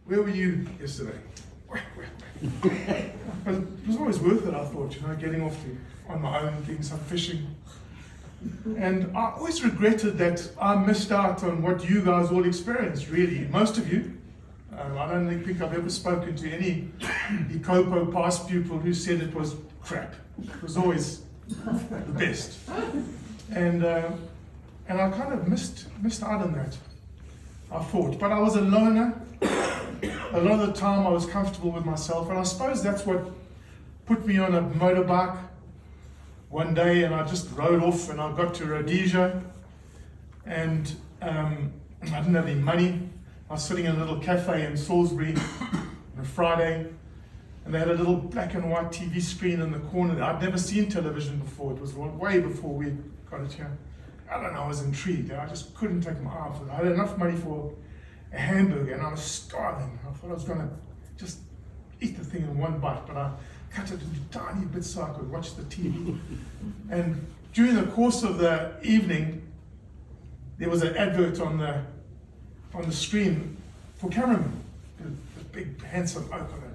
Where were you yesterday? But it was always worth it, I thought, getting off on my own, doing some fishing. And I always regretted that I missed out on what you guys all experienced, really. Most of you. I don't think I've ever spoken to any Ixopo past pupil who said it was crap. It was always the best. And I kind of missed out on that, I thought. But I was a loner. A lot of the time I was comfortable with myself, and I suppose that's what put me on a motorbike one day, and I just rode off, and I got to Rhodesia, and I didn't have any money. I was sitting in a little cafe in Salisbury on a Friday, and they had a little black and white TV screen in the corner. I'd never seen television before. It was way before we got it here. I don't know, I was intrigued. I just couldn't take my eye off it. I had enough money for a hamburger, and I was starving. I thought I was going to just eat the thing in one bite, but I cut it into tiny bits so I could watch the TV. And during the course of the evening, there was an advert on the screen for cameramen. A big, handsome oak on a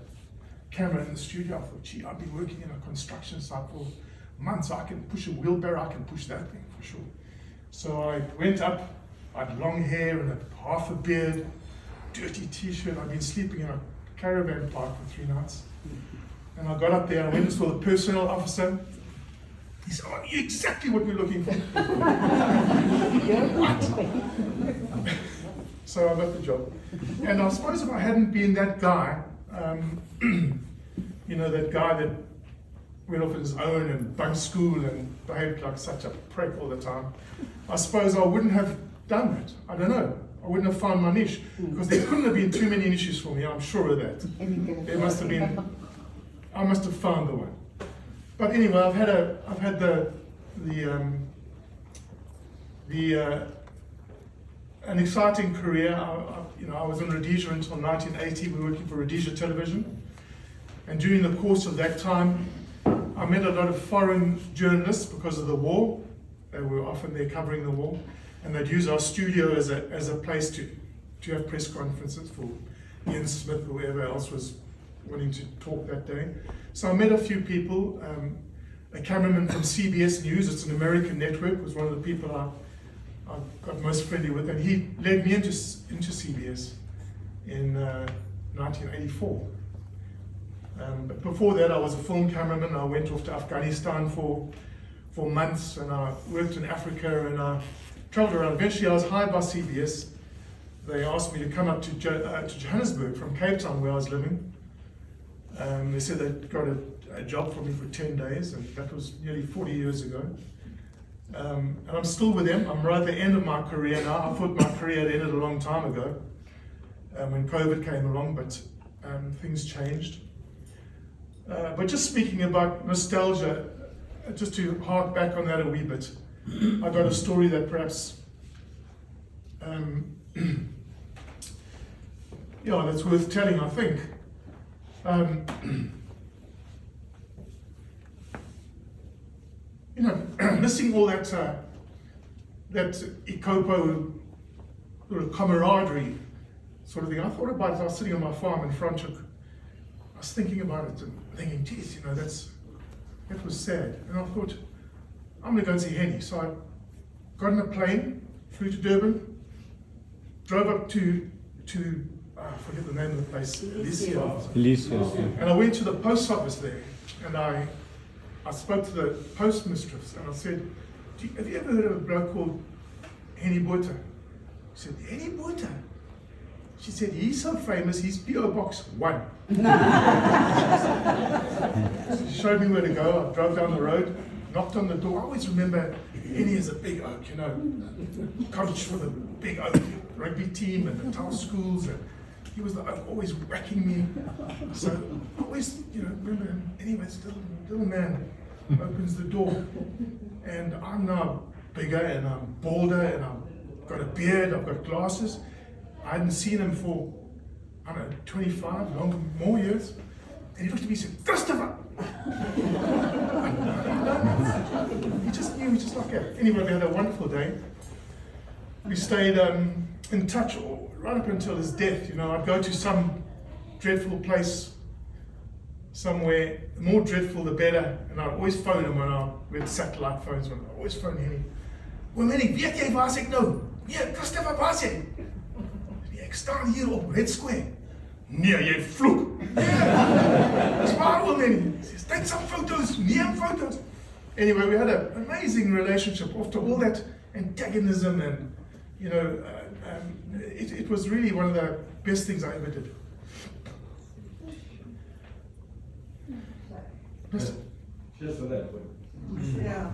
camera in the studio. I thought, gee, I've been working in a construction site for months. I can push a wheelbarrow, I can push that thing for sure. So I went up. I had long hair and half a beard, dirty t-shirt. I'd been sleeping in a caravan park for 3 nights. And I got up there and I went and saw the personnel officer. He said, "Oh, you're exactly what we're looking for." What? So I got the job. And I suppose if I hadn't been that guy, that guy that went off on his own and bunked school and behaved like such a prick all the time, I suppose I wouldn't have done that. I don't know. I wouldn't have found my niche, because there couldn't have been too many niches for me. I'm sure of that. There must have been. I must have found the one. But anyway, I've had an exciting career. I was in Rhodesia until 1980. We were working for Rhodesia Television, and during the course of that time, I met a lot of foreign journalists because of the war. They were often there covering the war. And they'd use our studio as a place to have press conferences for Ian Smith or whoever else was wanting to talk that day. So I met a few people. A cameraman from CBS News, it's an American network, was one of the people I got most friendly with, and he led me into CBS in 1984. But before that, I was a film cameraman. I went off to Afghanistan for months, and I worked in Africa, and I traveled around. Eventually, I was hired by CBS. They asked me to come up to Johannesburg from Cape Town, where I was living. They said they'd got a job for me for 10 days, and that was nearly 40 years ago. And I'm still with them. I'm right at the end of my career now. I thought my career had ended a long time ago when COVID came along, but things changed. But just speaking about nostalgia, just to hark back on that a wee bit, I got a story that perhaps, that's worth telling, I think. Missing all that Ixopo sort of camaraderie sort of thing. I thought about it. I was sitting on my farm in Franschhoek. I was thinking about it and thinking, geez, that was sad. And I thought, I'm going to go and see Henny. So I got on a plane, flew to Durban, drove up to I forget the name of the place, Ixopo. And I went to the post office there, and I spoke to the postmistress, and I said, have you ever heard of a bloke called Henny Botha? She said, Henny Botha? She said, he's so famous, he's P.O. Box 1. She showed me where to go. I drove down the road, knocked on the door. I always remember Henny as a big oak, coach for the big oak rugby team and the town schools, and he was always whacking me. So I always, remember him. Anyway, this little man opens the door, and I'm now bigger, and I'm balder, and I've got a beard, I've got glasses. I hadn't seen him for, 25, more years. And he looked at me and said, Christopher! He just knew, just like that. Anyway, we had a wonderful day. We stayed in touch right up until his death, I'd go to some dreadful place, somewhere, the more dreadful the better, and I'd always phone him we had satellite phones, I'd always phone him. Meneer, weet jy waar ek nou? Nee, Christopher, waar is jy? Ek staan hier op Red Square. Nee, jy vloek. Nee, dis waar, meneer. He says, take some photos, neem photos. Anyway, we had an amazing relationship after all that antagonism, and it was really one of the best things I ever did. Just for that. Yeah.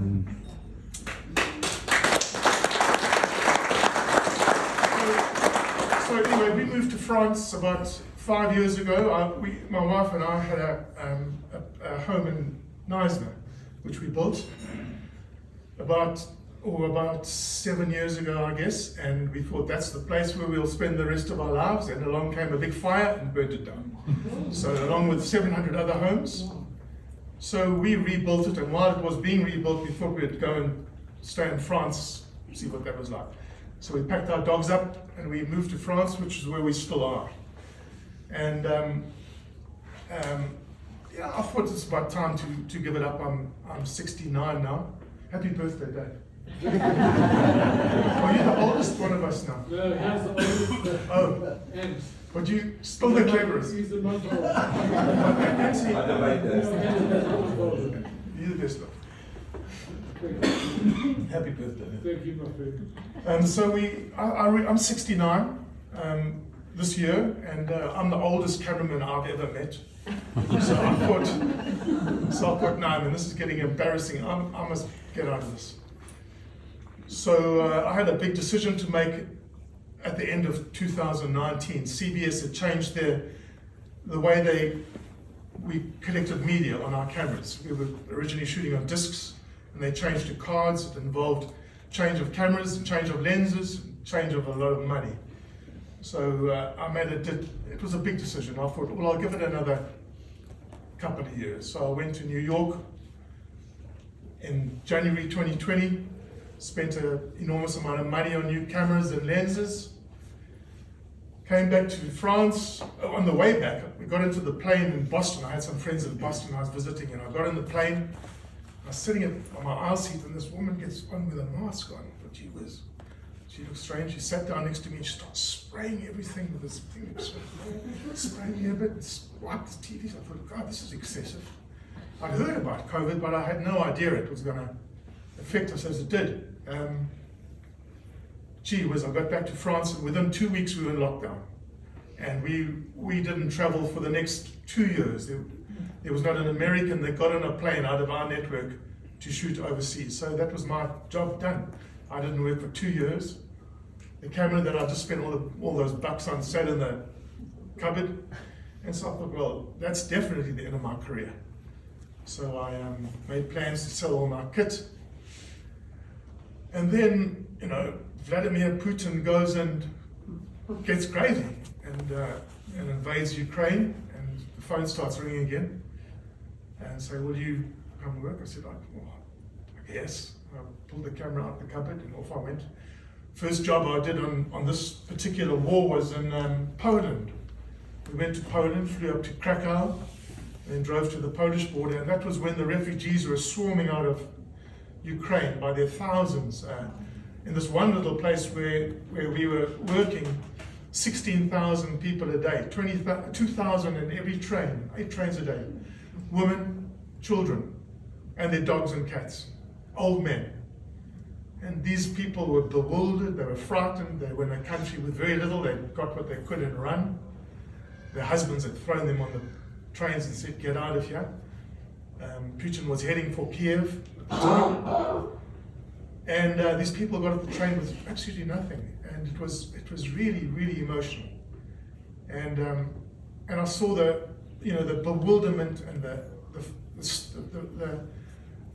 So anyway, we moved to France about 5 years ago. My wife and I had a home in Neisner, which we built about 7 years ago, I guess, and we thought that's the place where we'll spend the rest of our lives, and along came a big fire and burnt it down. So along with 700 other homes. So we rebuilt it, and while it was being rebuilt, we thought we'd go and stay in France, see what that was like. So we packed our dogs up and we moved to France, which is where we still are. And I thought it's about time to give it up. I'm 69 now. Happy birthday, Dave. Are you the oldest one of us now? No, he's the oldest. Oh, And but you still the cleverest. he's the most old. Nancy, I debate that. you're the best of. Happy birthday. Thank you, my friend. So I'm 69 this year, and I'm the oldest cameraman I've ever met. So I thought, no, man, this is getting embarrassing. I must get out of this. So I had a big decision to make at the end of 2019. CBS had changed the way we collected media on our cameras. We were originally shooting on discs, and they changed to cards. It involved change of cameras, change of lenses, change of a lot of money. So it was a big decision. I thought, well, I'll give it another couple of years. So I went to New York in January 2020, spent an enormous amount of money on new cameras and lenses. Came back to France. On the way back, we got into the plane in Boston. I had some friends in Boston I was visiting, and I got in the plane. I was sitting on my aisle seat, and this woman gets on with a mask on. But she looked strange. She sat down next to me and she started spraying everything with this thing. Spraying me a bit, wiped the TV. So I thought, God, this is excessive. I'd heard about COVID, but I had no idea it was going to affect us as it did. Gee whiz, I got back to France, and within 2 weeks we were in lockdown. And we didn't travel for the next 2 years. There was not an American that got on a plane out of our network to shoot overseas. So that was my job done. I didn't work for 2 years. The camera that I just spent all those bucks on sat in the cupboard. And so I thought, well, that's definitely the end of my career. So I made plans to sell all my kit. And then, Vladimir Putin goes and gets crazy and invades Ukraine, and the phone starts ringing again. And say, will you come work? I said, I guess. I pulled the camera out the cupboard and off I went. First job I did on this particular war was in Poland. We went to Poland, flew up to Krakow, then drove to the Polish border, and that was when the refugees were swarming out of Ukraine by their thousands. In this one little place where we were working, 16,000 people a day, 2,000 in every train, 8 trains a day. Women, children, and their dogs and cats, old men. And these people were bewildered, they were frightened, they were in a country with very little, they got what they could and run. Their husbands had thrown them on the trains and said, get out of here. Putin was heading for Kiev at the time. And these people got off the train with absolutely nothing. And it was really, really emotional. And I saw the bewilderment and the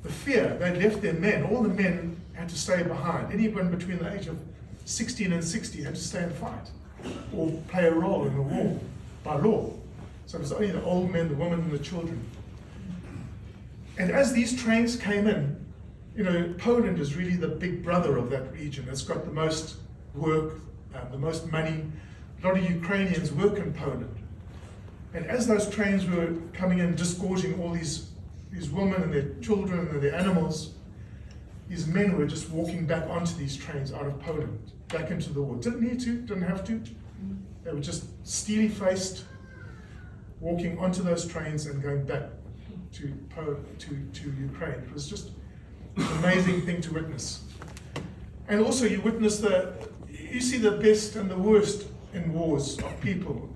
fear. They left their men. All the men had to stay behind. Anyone between the age of 16 and 60 had to stay and fight or play a role in the war by law. So it was only the old men, the women, and the children. And as these trains came in, Poland is really the big brother of that region. It's got the most work, the most money, a lot of Ukrainians work in Poland. And as those trains were coming in, disgorging all these women and their children and their animals, these men were just walking back onto these trains out of Poland, back into the war. Didn't need to, didn't have to. They were just steely-faced, walking onto those trains and going back to Ukraine. It was just an amazing thing to witness. And also you witness you see the best and the worst in wars of people.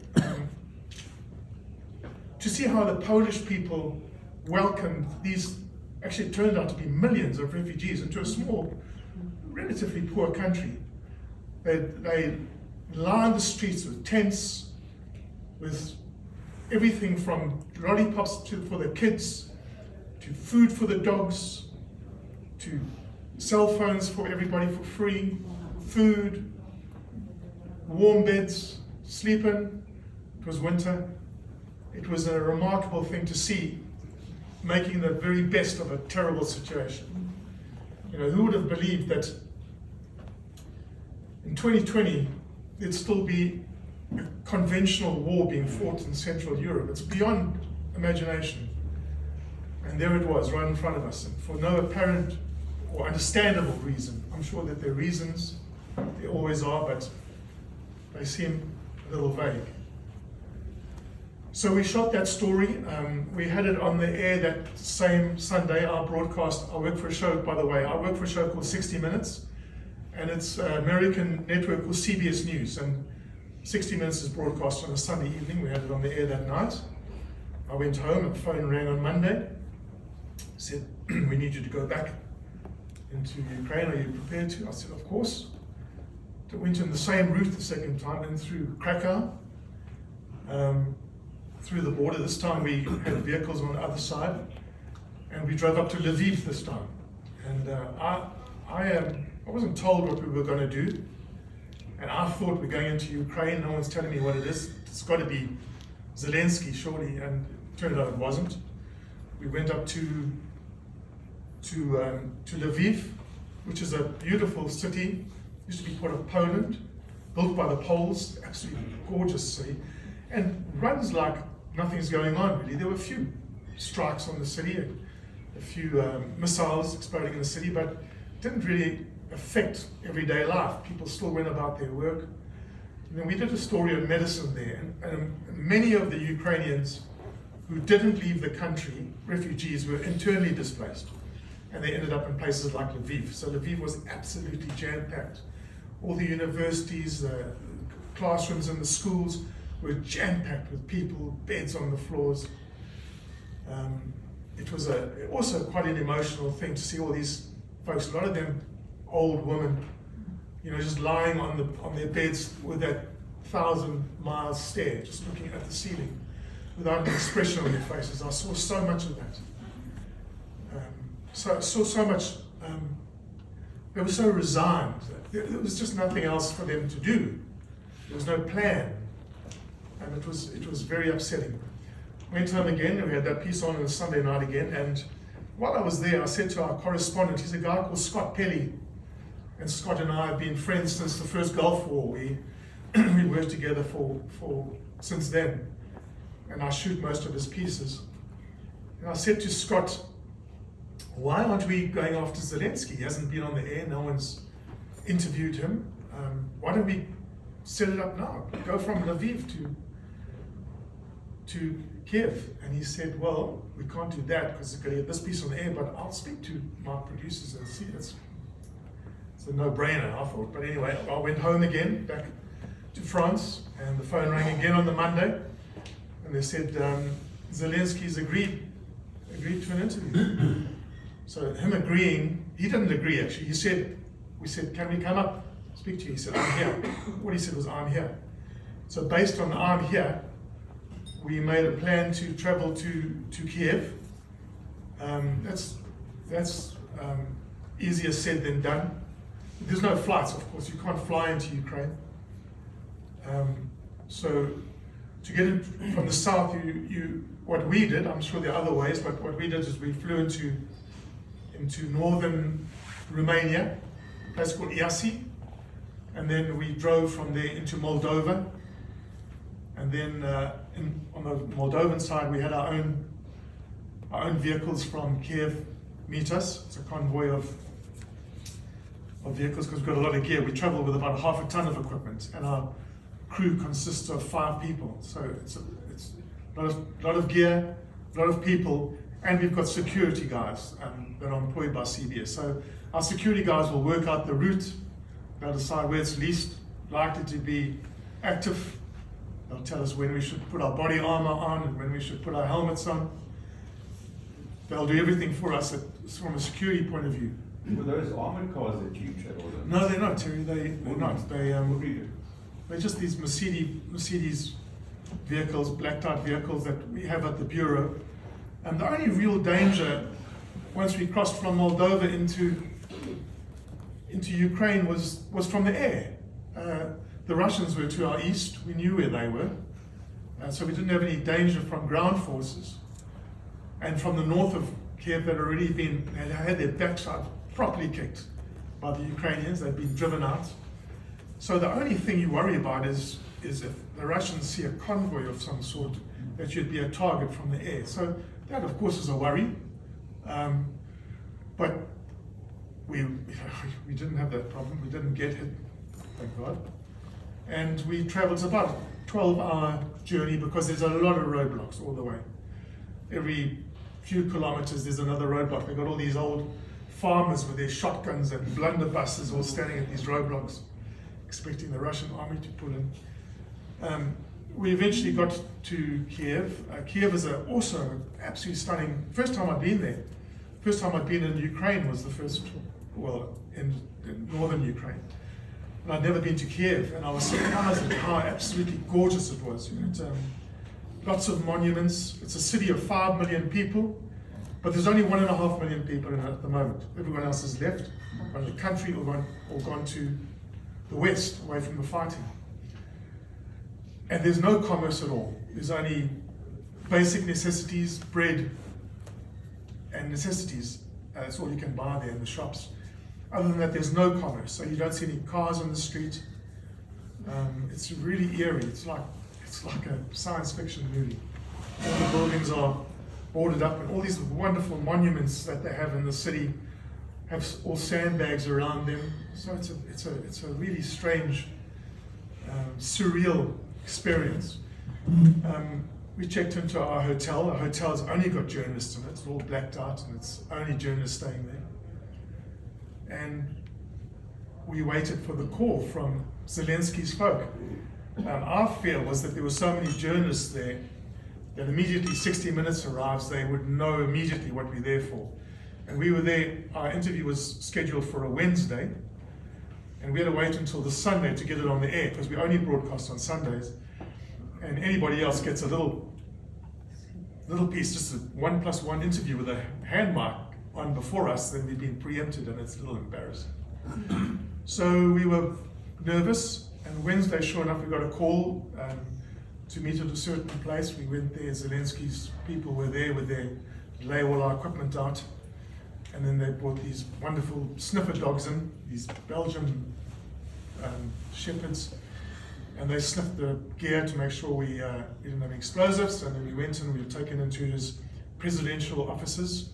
To see how the Polish people welcomed these, actually it turned out to be millions of refugees into a small, relatively poor country. They lined the streets with tents, with everything from lollipops for the kids, to food for the dogs, to cell phones for everybody for free, food, warm beds, sleep in. It was winter. It was a remarkable thing to see, making the very best of a terrible situation. You know, who would have believed that in 2020 there'd still be a conventional war being fought in Central Europe? It's beyond imagination. And there it was, right in front of us, and for no apparent or understandable reason. I'm sure that there are reasons, there always are, but they seem a little vague. So we shot that story. We had it on the air that same Sunday, our broadcast. I work for a show, by the way. I work for a show called 60 Minutes, and it's an American network called CBS News. And 60 Minutes is broadcast on a Sunday evening. We had it on the air that night. I went home and the phone rang on Monday. Said, we need you to go back into Ukraine. Are you prepared to? I said, of course. I went in the same route the second time, and through Krakow, through the border. This time we had vehicles on the other side, and we drove up to Lviv this time. And I wasn't told what we were going to do, and I thought we're going into Ukraine. No one's telling me what it is. It's got to be Zelensky, surely, and it turned out it wasn't. We went up to Lviv, which is a beautiful city. Used to be part of Poland, built by the Poles. Absolutely gorgeous city, and runs like nothing's going on really. There were a few strikes on the city, a few missiles exploding in the city, but it didn't really affect everyday life. People still went about their work. And then we did a story on medicine there, and many of the Ukrainians who didn't leave the country, refugees, were internally displaced, and they ended up in places like Lviv. So Lviv was absolutely jam-packed. All the universities, the classrooms and the schools were jam-packed with people, beds on the floors. It was also quite an emotional thing to see all these folks, a lot of them old women, you know, just lying on their beds with that 1,000-mile stare, just looking at the ceiling without an expression on their faces. I saw so much of that. So much. They were so resigned. There was just nothing else for them to do. There was no plan, and it was very upsetting. Went home again, and we had that piece on a Sunday night again. And while I was there, I said to our correspondent, he's a guy called Scott Pelly, and Scott and I have been friends since the first Gulf War. We worked together since then, and I shoot most of his pieces. And I said to Scott, why aren't we going after Zelensky? He hasn't been on the air, no one's interviewed him. Why don't we set it up now? Go from Lviv to Kiev. And he said, well, we can't do that because we're going to get this piece on the air, but I'll speak to my producers and see. It's a no-brainer, I thought. But anyway, I went home again, back to France, and the phone rang again on the Monday, and they said, Zelensky's agreed to an interview. So him agreeing, he didn't agree actually. We said, can we come up, speak to you? He said, I'm here. What he said was, I'm here. So based on I'm here, we made a plan to travel to Kiev. That's easier said than done. There's no flights, of course. You can't fly into Ukraine. So to get in from the south, what we did, I'm sure there are other ways, but what we did is we flew into northern Romania, a place called Iasi, and then we drove from there into Moldova, then on the Moldovan side, we had our own vehicles from Kiev meet us. It's a convoy of vehicles because we've got a lot of gear. We travel with about half a ton of equipment, and our crew consists of 5 people. So it's a lot of gear, a lot of people, and we've got security guys that are employed by CBS. So our security guys will work out the route. They'll decide where it's least likely to be active. They'll tell us when we should put our body armor on and when we should put our helmets on. They'll do everything for us from a security point of view. Were those armored cars that you traveled in? No, they're not, Terry. They're not. What do you do? They're just these Mercedes vehicles, blacked out vehicles that we have at the Bureau. And the only real danger, once we crossed from Moldova into Ukraine, was from the air. The Russians were to our east. We knew where they were. So we didn't have any danger from ground forces. And from the north of Kiev, they'd already had their backside properly kicked by the Ukrainians. They'd been driven out. So the only thing you worry about is if the Russians see a convoy of some sort, that you'd be a target from the air. So that, of course, is a worry. But we didn't have that problem. We didn't get hit, thank God. And we traveled about a 12-hour journey because there's a lot of roadblocks all the way. Every few kilometers there's another roadblock. They've got all these old farmers with their shotguns and blunderbusses all standing at these roadblocks, expecting the Russian army to pull in. We eventually got to Kiev. Kiev is also absolutely stunning. First time I'd been there. First time I'd been in Ukraine was the first, well, in northern Ukraine. And I'd never been to Kiev, and I was surprised at how absolutely gorgeous it was. You know, lots of monuments. It's a city of 5 million people, but there's only 1.5 million people in it at the moment. Everyone else has left, gone to the country or gone to the west, away from the fighting. And there's no commerce at all. There's only basic necessities, bread and necessities. That's all you can buy there in the shops. Other than that, there's no commerce, so you don't see any cars on the street. It's really eerie. It's like a science fiction movie. All the buildings are boarded up, and all these wonderful monuments that they have in the city have all sandbags around them. So it's a really strange, surreal experience. We checked into our hotel. Our hotel's only got journalists in it. It's all blacked out, and it's only journalists staying there. And we waited for the call from Zelensky's folk. Our fear was that there were so many journalists there that immediately 60 Minutes arrives, they would know immediately what we're there for. And we were there, our interview was scheduled for a Wednesday, and we had to wait until the Sunday to get it on the air, because we only broadcast on Sundays. And anybody else gets a little piece, just a 1+1 interview with a hand mark on before us, then we've been preempted, and it's a little embarrassing. So we were nervous, and Wednesday, sure enough, we got a call to meet at a certain place. We went there. Zelensky's people were there with their lay all our equipment out, and then they brought these wonderful sniffer dogs in, these Belgian shepherds, and they sniffed the gear to make sure we didn't have explosives. And then we went in. We were taken into his presidential offices,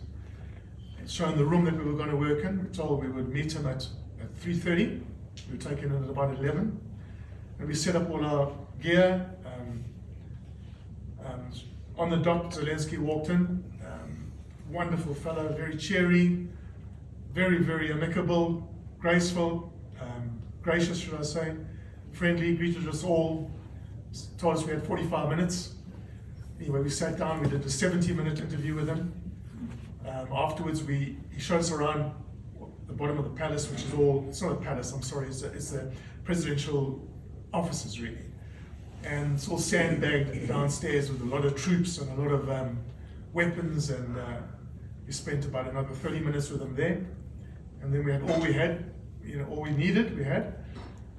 shown the room that we were going to work in. We were told we would meet him at 3:30. We were taken in at about 11. And we set up all our gear. On the dot, Zelensky walked in. Wonderful fellow, very cheery, very, very amicable, graceful, gracious, should I say, friendly, greeted us all, told us we had 45 minutes. Anyway, we sat down, we did a 70-minute interview with him. Afterwards, he showed us around the bottom of the palace, which is all, it's not a palace, I'm sorry, it's the presidential offices, really. And it's all sandbagged downstairs with a lot of troops and a lot of weapons, and we spent about another 30 minutes with them there. And then we had all we needed, we had,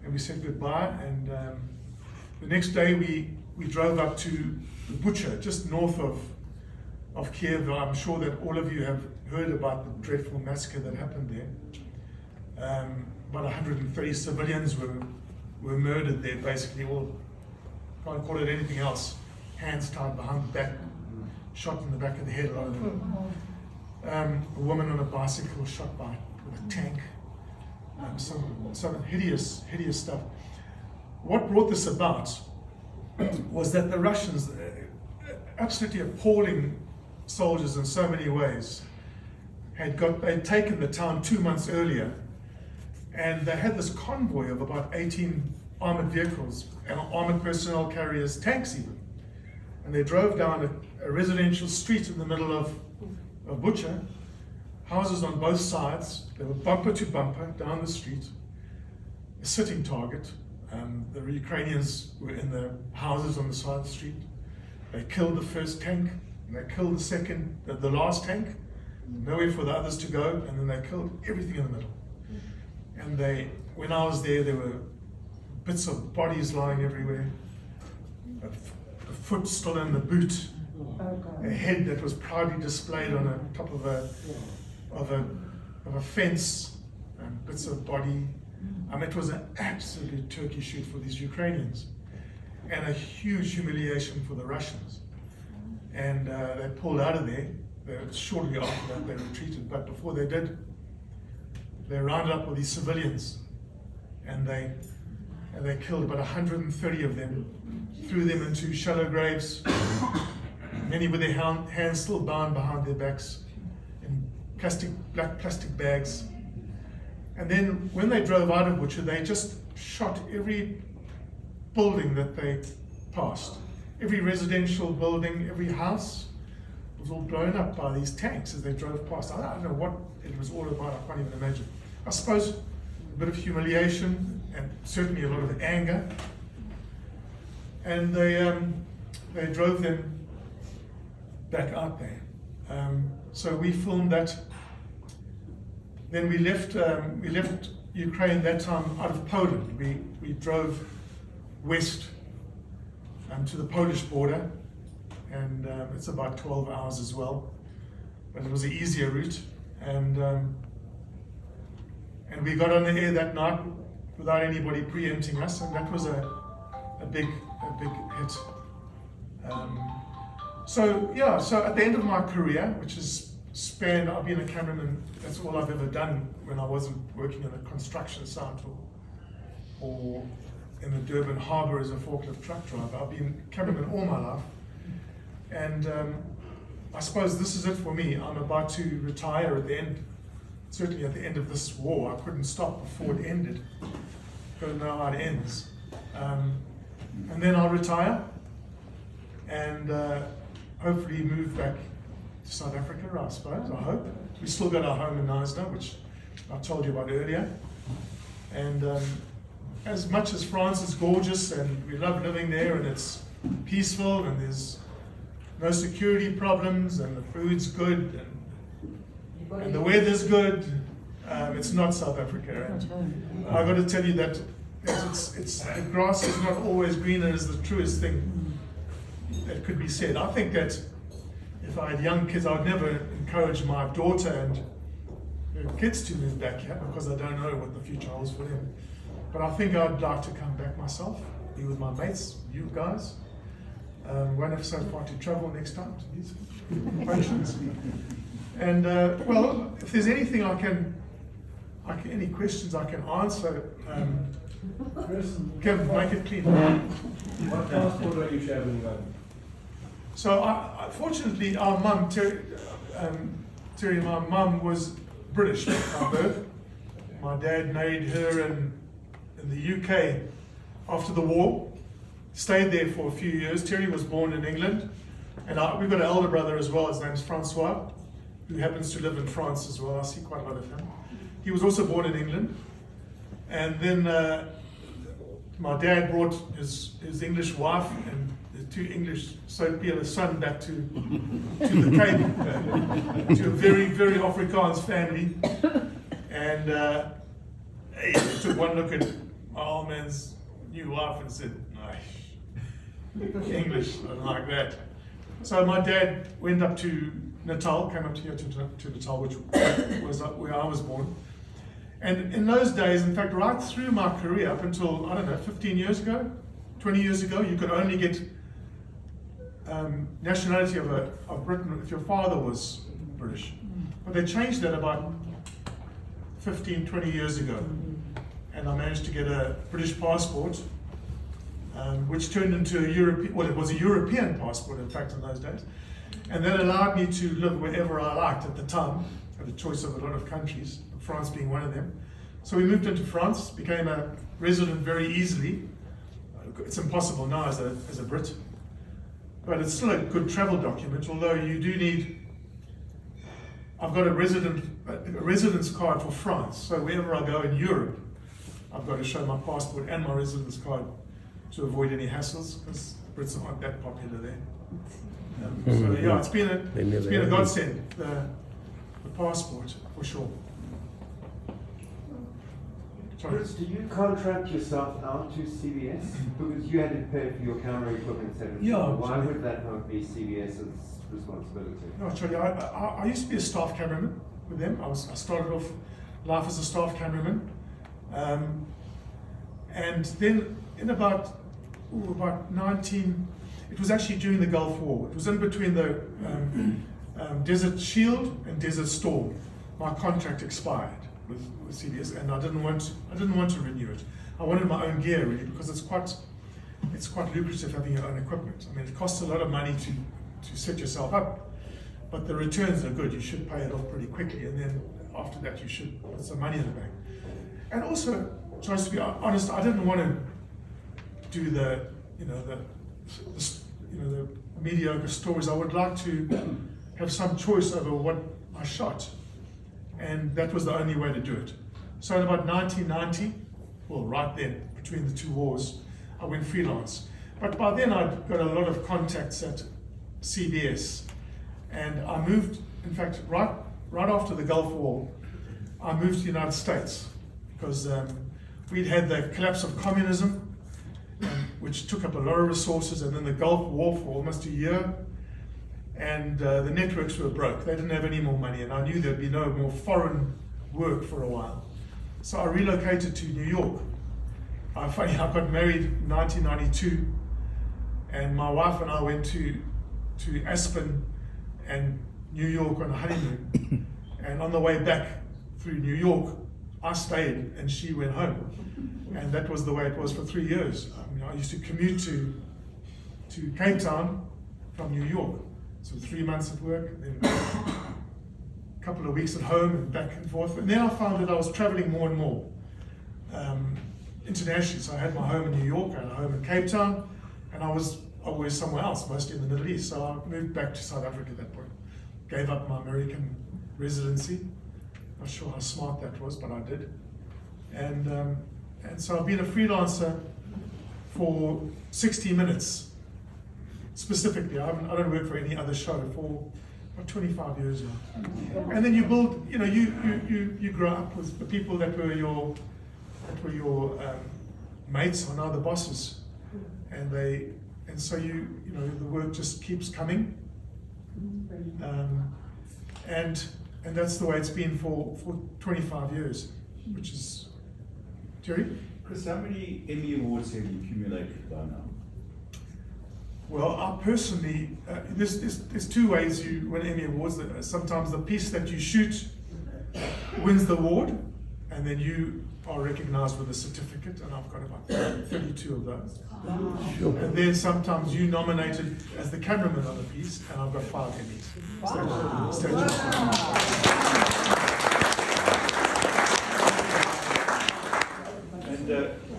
and we said goodbye. And the next day we drove up to the butcher, just north of Kiev. I'm sure that all of you have heard about the dreadful massacre that happened there. About 130 civilians were murdered there, basically all can't call it anything else, hands tied behind the back, shot in the back of the head. A lot of them. A woman on a bicycle was shot by with a tank. Some hideous stuff. What brought this about was that the Russians, absolutely appalling soldiers in so many ways, they'd taken the town 2 months earlier, and they had this convoy of about 18 armored vehicles and armored personnel carriers, tanks even, and they drove down a residential street in the middle of Bucha, houses on both sides. They were bumper to bumper down the street, a sitting target. The Ukrainians were in the houses on the side of the street. They killed the first tank, and they killed the last tank, nowhere for the others to go, and then they killed everything in the middle. And when I was there were bits of bodies lying everywhere, a foot still in the boot, a head that was proudly displayed on the top of a fence, and bits of body. It was an absolute turkey shoot for these Ukrainians, and a huge humiliation for the Russians. And they pulled out of there. Shortly after that, they retreated. But before they did, they rounded up all these civilians, and they killed about 130 of them, threw them into shallow graves, many with their hands still bound behind their backs in black plastic bags. And then when they drove out of Bucha, they just shot every building that they passed. Every residential building, every house was all blown up by these tanks as they drove past. I don't know what it was all about, I can't even imagine. I suppose a bit of humiliation and certainly a lot of anger. And they drove them back out there. So we filmed that. Then we left Ukraine that time out of Poland. We drove west to the Polish border, and it's about 12 hours as well, but it was an easier route. And we got on the air that night without anybody preempting us, and that was a big hit. So at the end of my career, which is spanned, I've been a cameraman, that's all I've ever done when I wasn't working in a construction site or in the Durban harbour as a forklift truck driver. I've been a cameraman all my life. And I suppose this is it for me. I'm about to retire at the end, certainly at the end of this war. I couldn't stop before it ended. Gotta know how it ends. And then I'll retire and hopefully move back to South Africa, I suppose, I hope. We still got our home in Knysna, which I told you about earlier. And as much as France is gorgeous and we love living there and it's peaceful and there's no security problems and the food's good and the weather's good, it's not South Africa. And I've got to tell you that the grass is not always greener is the truest thing that could be said. I think that if I had young kids, I would never encourage my daughter and her kids to move back here because I don't know what the future holds for them. But I think I'd like to come back myself, be with my mates, you guys. Won't have so far to travel next time to these functions. And well, if there's anything any questions I can answer, can make it clean. What passport are you traveling on? So fortunately, our mum, Terry, my mum was British by birth. My dad married her in the UK after the war, stayed there for a few years. Terry was born in England, and we've got an elder brother as well. His name's Francois, who happens to live in France as well. I see quite a lot of him. He was also born in England, and then my dad brought his English wife and the two English soapy son back to the Cape, to a very, very Afrikaans family. And he took one look at my old man's new wife and said, "No, English, I don't like that." So my dad went up to Natal, came up here to Natal, which was where I was born. And in those days, in fact, right through my career, up until, 15 years ago, 20 years ago, you could only get nationality of Britain if your father was British. But they changed that about 15, 20 years ago. And I managed to get a British passport, which turned into a European, well, it was a European passport, in fact, in those days. And that allowed me to live wherever I liked at the time. I had a choice of a lot of countries, France being one of them. So we moved into France, became a resident very easily. It's impossible now as a Brit, but it's still a good travel document, although you do need, I've got a residence card for France, so wherever I go in Europe, I've got to show my passport and my residence card to avoid any hassles, because Brits aren't that popular there. So yeah, it's been a godsend, the passport, for sure. Chris, do you contract yourself out to CBS? Because you had to pay for your camera equipment, etc. Yeah. Why would that not be CBS's responsibility? No, actually, I used to be a staff cameraman with them. I started off life as a staff cameraman. And then in about 19, it was actually during the Gulf War. It was in between the Desert Shield and Desert Storm. My contract expired with CBS, and I didn't want to renew it. I wanted my own gear really, because it's quite lucrative having your own equipment. I mean, it costs a lot of money to set yourself up, but the returns are good. You should pay it off pretty quickly, and then after that you should put some money in the bank. And also, just to be honest, I didn't want to do the mediocre stories. I would like to have some choice over what I shot. And that was the only way to do it. So in about 1990, well, right then, between the two wars, I went freelance. But by then I'd got a lot of contacts at CBS. And I moved, in fact, right after the Gulf War, I moved to the United States, because we'd had the collapse of communism, which took up a lot of resources, and then the Gulf War for almost a year. And the networks were broke. They didn't have any more money, and I knew there'd be no more foreign work for a while. So I relocated to New York. I got married in 1992, and my wife and I went to Aspen and New York on a honeymoon. And on the way back through New York, I stayed and she went home. And that was the way it was for 3 years. I mean, I used to commute to Cape Town from New York. So 3 months at work, and then a couple of weeks at home, and back and forth. And then I found that I was traveling more and more internationally. So I had my home in New York, I had a home in Cape Town, and I was always somewhere else, mostly in the Middle East. So I moved back to South Africa at that point. Gave up my American residency. Not sure how smart that was, but I did. And so I've been a freelancer for 60 Minutes. Specifically, I don't work for any other show for about 25 years now. And then you build, you grow up with the people that were your mates are now the bosses, and so the work just keeps coming, and that's the way it's been for 25 years, which is Jerry. Chris, how many Emmy Awards have you accumulated by now? Well, I personally, there's two ways you win Emmy Awards. Sometimes the piece that you shoot wins the award, and then you are recognized with a certificate, and I've got about 32 of those. Sure. And then sometimes you nominated as the cameraman of the piece, and I've got 5 Emmys. Wow. And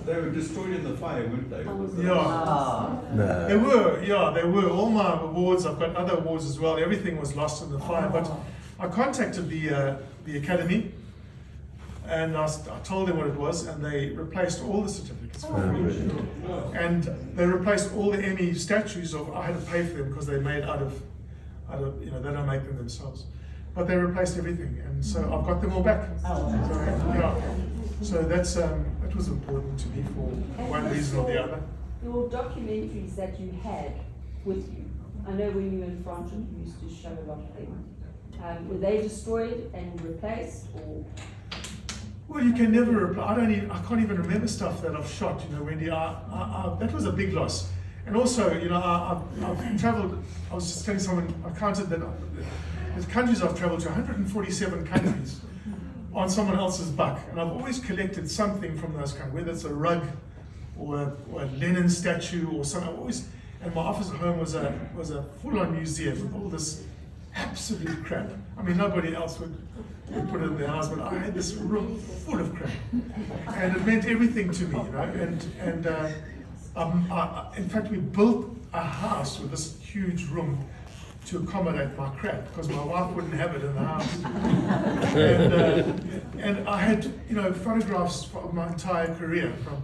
they were destroyed in the fire, weren't they? Yeah. They were. All my awards, I've got other awards as well. Everything was lost in the fire. But I contacted the Academy, and I told them what it was, and they replaced all the certificates for free. And they replaced all the Emmy statues. I had to pay for them because they're made out of they don't make them themselves. But they replaced everything, and so I've got them all back. So that's that was important to me for one reason or the other. Your documentaries that you had with you, I know when you were in France you used to show a lot of them. Were they destroyed and replaced, or? Well, you can never reply. I can't even remember stuff that I've shot, you know, Wendy. That was a big loss. And also, you know, I've traveled, I was just telling someone, I counted that the countries I've traveled to, 147 countries on someone else's buck. And I've always collected something from those countries, whether it's a rug or a Lenin statue or something. And my office at home was a full-on museum with all this absolute crap. I mean, nobody else would put it in their house, but I had this room full of crap, and it meant everything to me, you know. In fact, we built a house with this huge room to accommodate my crap because my wife wouldn't have it in the house. And I had, you know, photographs of my entire career from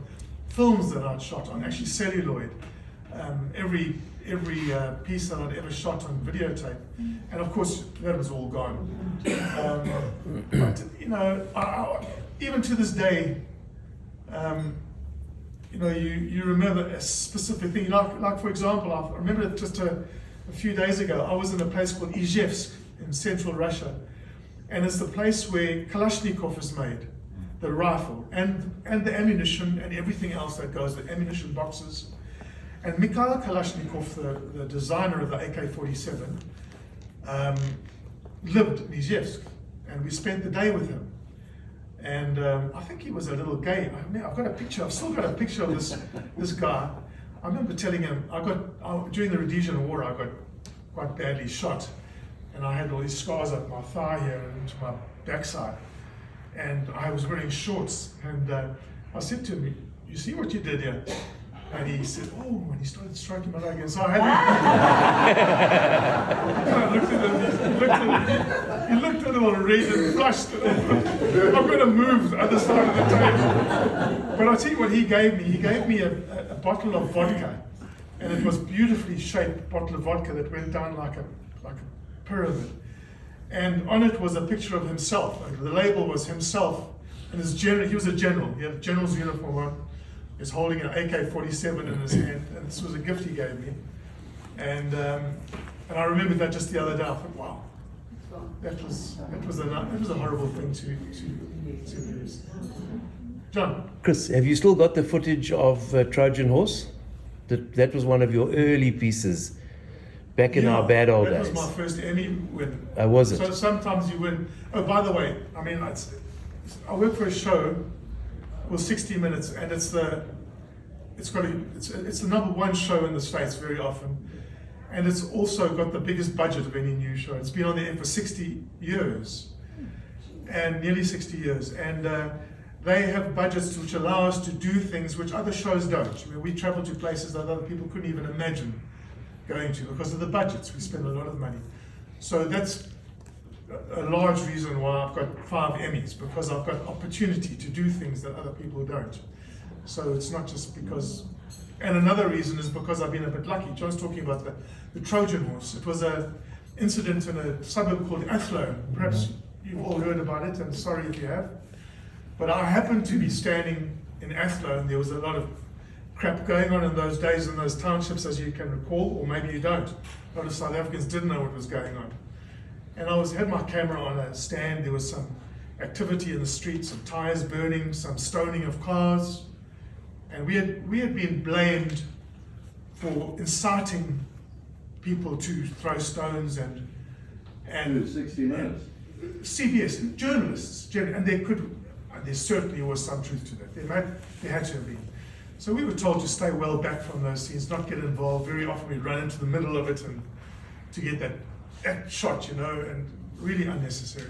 films that I'd shot on actually celluloid. Every piece that I'd ever shot on videotape, and of course that was all gone. But you know, even to this day, you know, you remember a specific thing. Like for example, I remember just a few days ago, I was in a place called Ixopo in central Russia, and it's the place where Kalashnikov is made, the rifle, and the ammunition and everything else that goes, the ammunition boxes. And Mikhail Kalashnikov, the designer of the AK-47, lived in Ixopo, and we spent the day with him. And I think he was a little gay. I've got a picture. I've still got a picture of this guy. I remember telling him during the Rhodesian War I got quite badly shot, and I had all these scars up my thigh here and into my backside, and I was wearing shorts. And I said to him, "You see what you did here?" And he said, "Oh," and he started stroking my leg again. So I had looked at him, he looked a little red and flushed. I'm going to move the other side of the table. But I'll tell you what he gave me. He gave me a bottle of vodka. And it was a beautifully shaped bottle of vodka that went down like a pyramid. And on it was a picture of himself. The label was himself. And he was a general. He had a general's uniform on. Is holding an AK-47 in his hand, and this was a gift he gave me. And I remembered that just the other day. I thought, wow, that was a horrible thing to lose. John. Chris, have you still got the footage of Trojan Horse? That was one of your early pieces back in our bad old days. That was my first Emmy win. Was it? So sometimes you win. Oh, by the way, I mean, I work for a show. Well, 60 Minutes, and it's the number one show in the States very often, and it's also got the biggest budget of any news show. It's been on the air for 60 years, and nearly 60 years, and they have budgets which allow us to do things which other shows don't. I mean, we travel to places that other people couldn't even imagine going to because of the budgets. We spend a lot of money, so that's a large reason why I've got 5 Emmys, because I've got opportunity to do things that other people don't. So it's not just because, and another reason is because I've been a bit lucky. John's talking about the Trojan Horse. It was an incident in a suburb called Athlone. Perhaps you've all heard about it, and sorry if you have. But I happened to be standing in Athlone. There was a lot of crap going on in those days in those townships, as you can recall, or maybe you don't. A lot of South Africans didn't know what was going on. And I had my camera on a stand. There was some activity in the streets, some tires burning, some stoning of cars. And we had been blamed for inciting people to throw stones and 60 Minutes. CBS, journalists, and there certainly was some truth to that. There had to have been. So we were told to stay well back from those scenes, not get involved. Very often we'd run into the middle of it and to get that shot, you know, and really unnecessary.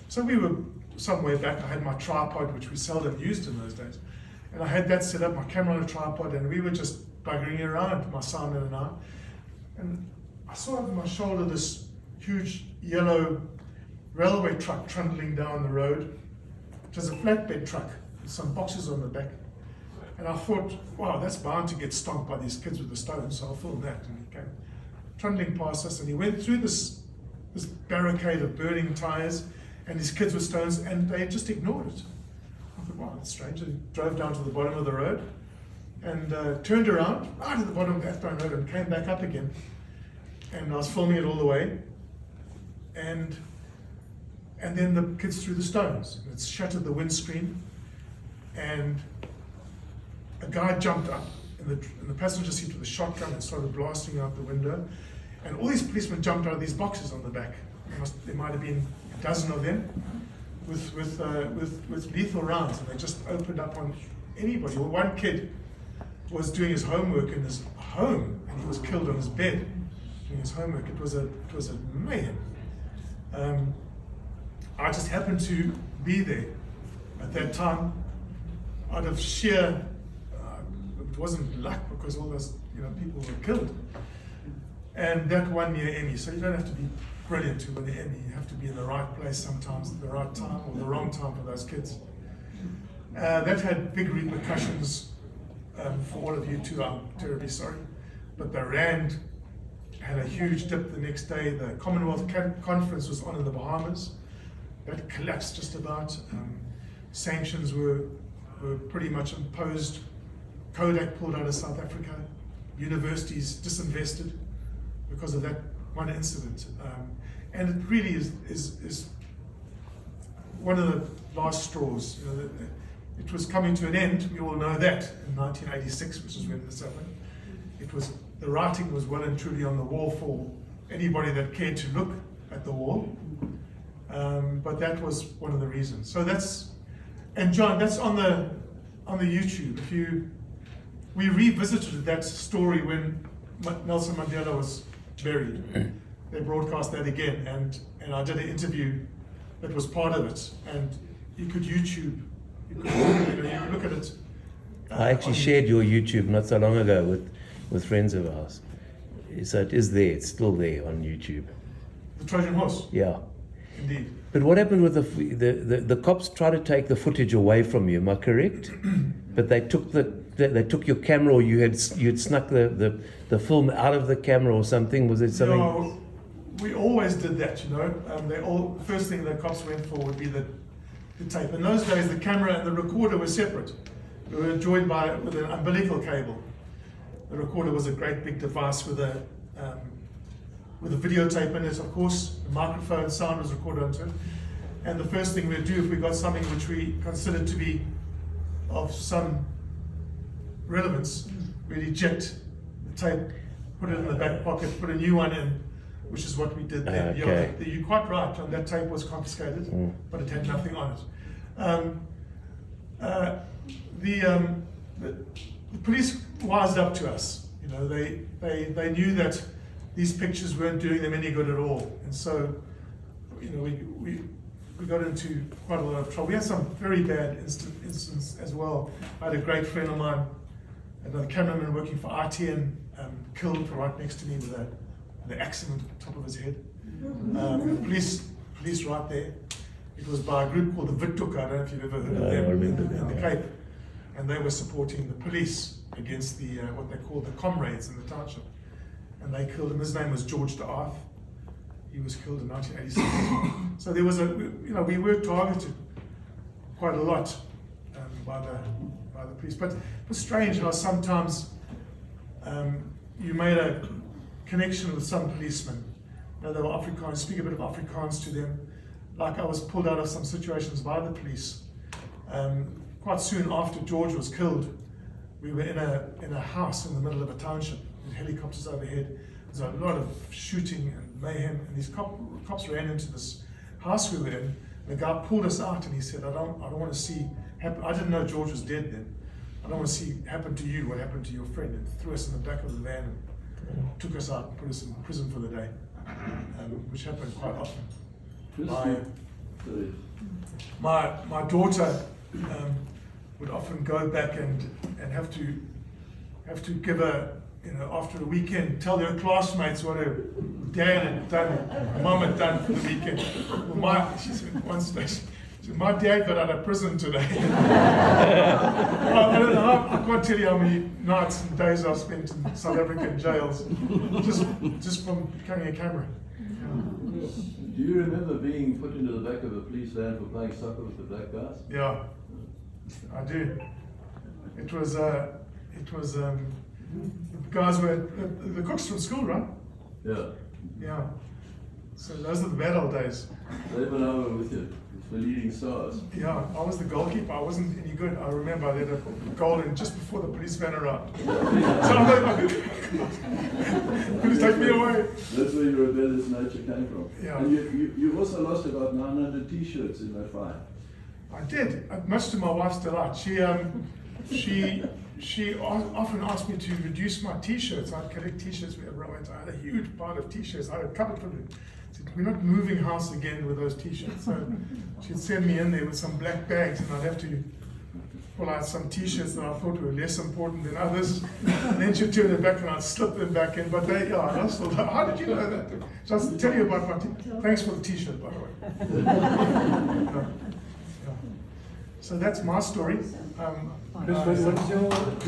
So we were somewhere back. I had my tripod, which we seldom used in those days, and I had that set up, my camera on a tripod, and we were just buggering around, my soundman and I. And I saw over my shoulder this huge yellow railway truck trundling down the road. It was a flatbed truck with some boxes on the back. And I thought, wow, that's bound to get stomped by these kids with the stones, so I'll film that. And he came trundling past us, and he went through this barricade of burning tires and his kids with stones, and they just ignored it. I thought, wow, that's strange. And he drove down to the bottom of the road and turned around right at the bottom of that road and came back up again. And I was filming it all the way. And and then the kids threw the stones. And it shattered the windscreen, and a guy jumped up in the passenger seat with a shotgun and started blasting out the window. And all these policemen jumped out of these boxes on the back. There might have been a dozen of them with lethal rounds, and they just opened up on anybody. Well, one kid was doing his homework in his home, and he was killed on his bed doing his homework. It was a mayhem. I just happened to be there at that time out of sheer. It wasn't luck, because all those people were killed, and that won me an Emmy. So you don't have to be brilliant to win an Emmy. You have to be in the right place sometimes at the right time, or the wrong time for those kids. That had big repercussions for all of you too. I'm terribly sorry, but the rand had a huge dip the next day. The Commonwealth Conference was on in the Bahamas. That collapsed just about. Sanctions were pretty much imposed. Kodak pulled out of South Africa. Universities disinvested because of that one incident. And it really is one of the last straws. It was coming to an end, we all know that, in 1986, which is when this happened. The writing was well and truly on the wall for anybody that cared to look at the wall. But that was one of the reasons. So and John, that's on the YouTube. We revisited that story when Nelson Mandela was buried. They broadcast that again, and I did an interview that was part of it. And you could YouTube, you could look at it. I actually shared your YouTube not so long ago with friends of ours. So it is there, it's still there on YouTube. The Trojan Horse. Yeah. Indeed. But what happened with the cops tried to take the footage away from you, am I correct? But they took your camera, or you'd snuck the film out of the camera or something. Was it something? No, we always did that, first thing the cops went for would be the tape. In those days, the camera and the recorder were separate. They were joined with an umbilical cable. The recorder was a great big device with a videotape in it, of course. The microphone sound was recorded onto it. And the first thing we'd do, if we got something which we considered to be of some relevance, we'd eject the tape, put it in the back pocket, put a new one in, which is what we did then. Okay. You're quite right, John, that tape was confiscated, but it had nothing on it. The police wised up to us. They knew that these pictures weren't doing them any good at all, and so we got into quite a lot of trouble. We had some very bad incidents as well. I had a great friend of mine, another cameraman working for ITN, killed right next to me with an accident on top of his head. Police right there. It was by a group called the Wittoek. I don't know if you've ever heard of them, in the Cape, and they were supporting the police against the what they called the comrades in the township, and they killed him. His name was George de Arth. He was killed in 1986. So there was we were targeted quite a lot by the police. But it's strange how sometimes you made a connection with some policemen. They were Afrikaans, speak a bit of Afrikaans to them. Like I was pulled out of some situations by the police. Quite soon after George was killed, we were in a house in the middle of a township with helicopters overhead. There's a lot of shooting and mayhem, and these cops ran into this house we were in. The guy pulled us out, and he said, "I don't want to see happen." I didn't know George was dead then. "I don't want to see happen to you what happened to your friend," and threw us in the back of the van and took us out and put us in prison for the day, which happened quite often. My daughter would often go back and have to give a, after the weekend, tell her classmates what her dad had done, mom had done for the weekend. She said one stage, she said, "My dad got out of prison today." I don't know, I can't tell you how many nights and days I've spent in South African jails just from carrying a camera. Do you remember being put into the back of a police van for playing soccer with the black guys? Yeah, I do. It was the guys were the cooks from school, right? Yeah. Yeah. So those are the bad old days. They've been over with you. It's the leading stars. Yeah, I was the goalkeeper. I wasn't any good. I remember I let a goal in just before the police van arrived. So I'm like, please take me away. That's where your rebellious nature came from. Yeah. And you also lost about 900 t-shirts in that fight. I did, much to my wife's delight. She often asked me to reduce my t-shirts. I'd collect t-shirts wherever I went. I had a huge pile of t-shirts. I had a cupboard full of them. Said, we're not moving house again with those t-shirts. So she'd send me in there with some black bags, and I'd have to pull out some t-shirts that I thought were less important than others. And then she'd turn it back and I'd slip them back in. But they, I lost all that. How did you know that? Just tell you about my t-shirt. Thanks for the t-shirt, by the way. Yeah. So that's my story. Chris, what is the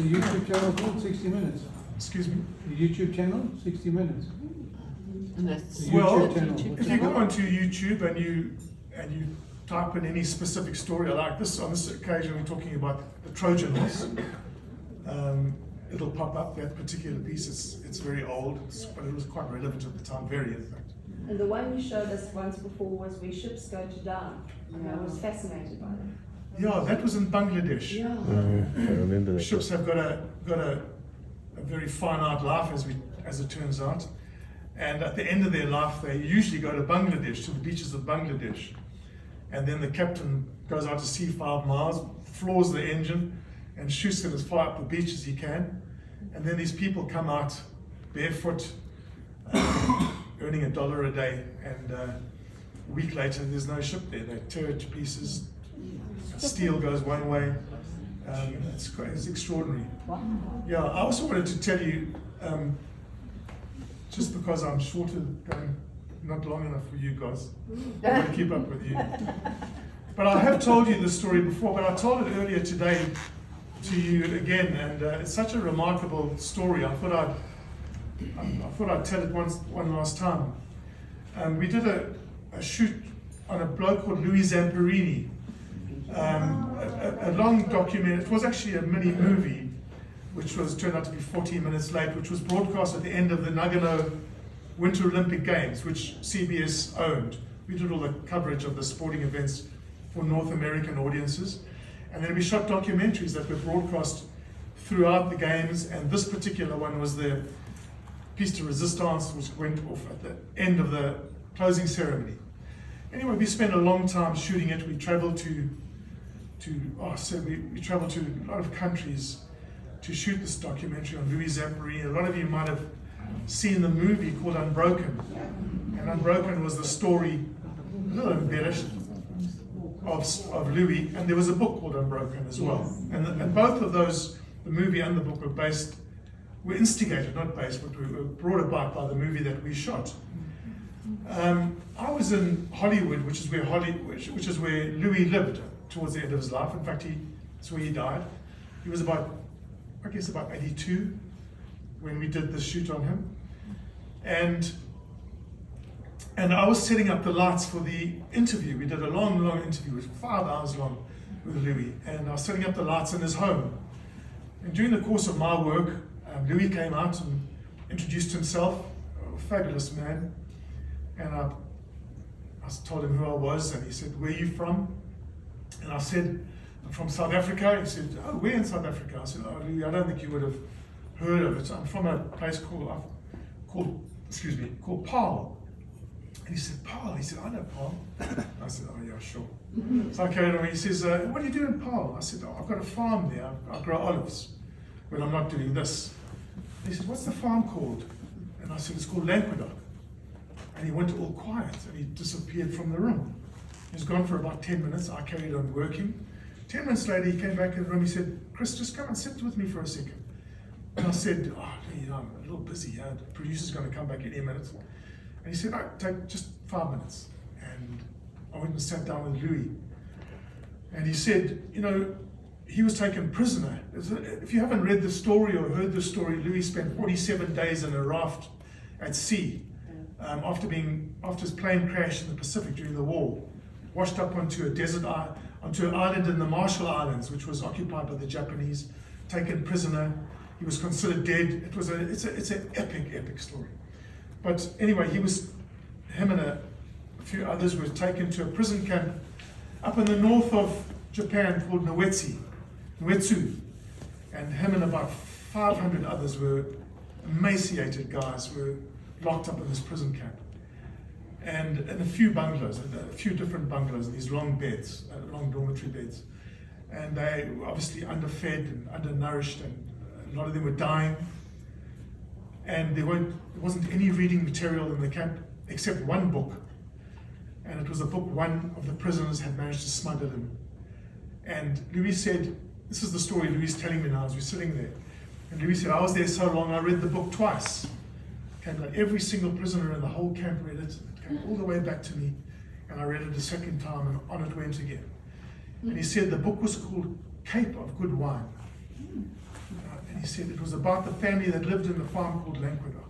YouTube channel called? 60 Minutes. Excuse me? The YouTube channel? 60 Minutes. And that's The Well, YouTube channel. if you go onto YouTube and you type in any specific story, like this, on this occasion we're talking about the Trojan horse, it'll pop up, that particular piece. It's very old, but it was quite relevant at the time, very in fact. And the one you showed us once before was where ships go to down. And I was fascinated by that. Yeah, that was in Bangladesh. Yeah. I remember that. Ships have got a very finite life, as it turns out. And at the end of their life, they usually go to Bangladesh, to the beaches of Bangladesh. And then the captain goes out to sea 5 miles, floors the engine, and shoots it as far up the beach as he can. And then these people come out barefoot, earning $1 a day. And a week later, there's no ship there. They tear it to pieces. Steel goes one way. It's extraordinary. Yeah, I also wanted to tell you, just because I'm shorter, going not long enough for you guys, I want to keep up with you. But I have told you this story before, but I told it earlier today to you again, and it's such a remarkable story. I thought I'd tell it one last time. We did a shoot on a bloke called Louis Zamperini. A long document. It was actually a mini movie, which turned out to be 14 minutes late, which was broadcast at the end of the Nagano Winter Olympic Games, which CBS owned. We did all the coverage of the sporting events for North American audiences, and then we shot documentaries that were broadcast throughout the games. And this particular one was the piece de resistance, which went off at the end of the closing ceremony. Anyway, we spent a long time shooting it. We traveled we traveled to a lot of countries to shoot this documentary on Louis Zamperini. A lot of you might have seen the movie called Unbroken. And Unbroken was the story, a little embellished, of Louis. And there was a book called Unbroken as well. And both of those, the movie and the book, were instigated, not based, but were brought about by the movie that we shot. I was in Hollywood, which is where Louis lived towards the end of his life. In fact, that's where he died. He was about 82 when we did the shoot on him. And I was setting up the lights for the interview. We did a long interview, it was 5 hours long with Louis. And I was setting up the lights in his home. And during the course of my work, Louis came out and introduced himself, a fabulous man. And I told him who I was, and he said, "Where are you from?" And I said, "I'm from South Africa." He said, "Oh, where in South Africa?" I said, "Oh, Louis, I don't think you would have heard of it. I'm from a place called Paarl." And he said, "Paarl?" He said, "I know Paarl." I said, "Oh yeah, sure." So I carried on. He says, "What do you do in Paarl?" I said, "Oh, I've got a farm there. I grow olives, but I'm not doing this." And he said, "What's the farm called?" And I said, "It's called Languedoc." And he went all quiet and he disappeared from the room. He was gone for about 10 minutes. I carried on working. 10 minutes later, he came back in the room. He said, "Chris, just come and sit with me for a second." And I said, I'm a little busy. The producer's going to come back any minute. And he said, take just 5 minutes. And I went and sat down with Louis. And he said, he was taken prisoner. If you haven't read the story or heard the story, Louis spent 47 days in a raft at sea. After his plane crashed in the Pacific during the war, washed up onto an island in the Marshall Islands, which was occupied by the Japanese, taken prisoner. He was considered dead. It's an epic story. But anyway, him and a few others were taken to a prison camp up in the north of Japan called Nuetsu. And him and about 500 others were emaciated guys, were locked up in this prison camp. And in a few bungalows, a few different bungalows, these long beds, long dormitory beds. And they were obviously underfed and undernourished, and a lot of them were dying. And there wasn't any reading material in the camp except one book. And it was a book one of the prisoners had managed to smuggle in. And Louis said, this is the story Louis is telling me now as we're sitting there. And Louis said, I was there so long, I read the book twice. Came like every single prisoner in the whole camp read it. It came all the way back to me. And I read it a second time, and on it went again. And he said the book was called Cape of Good Wine. And he said it was about the family that lived in the farm called Languedoc.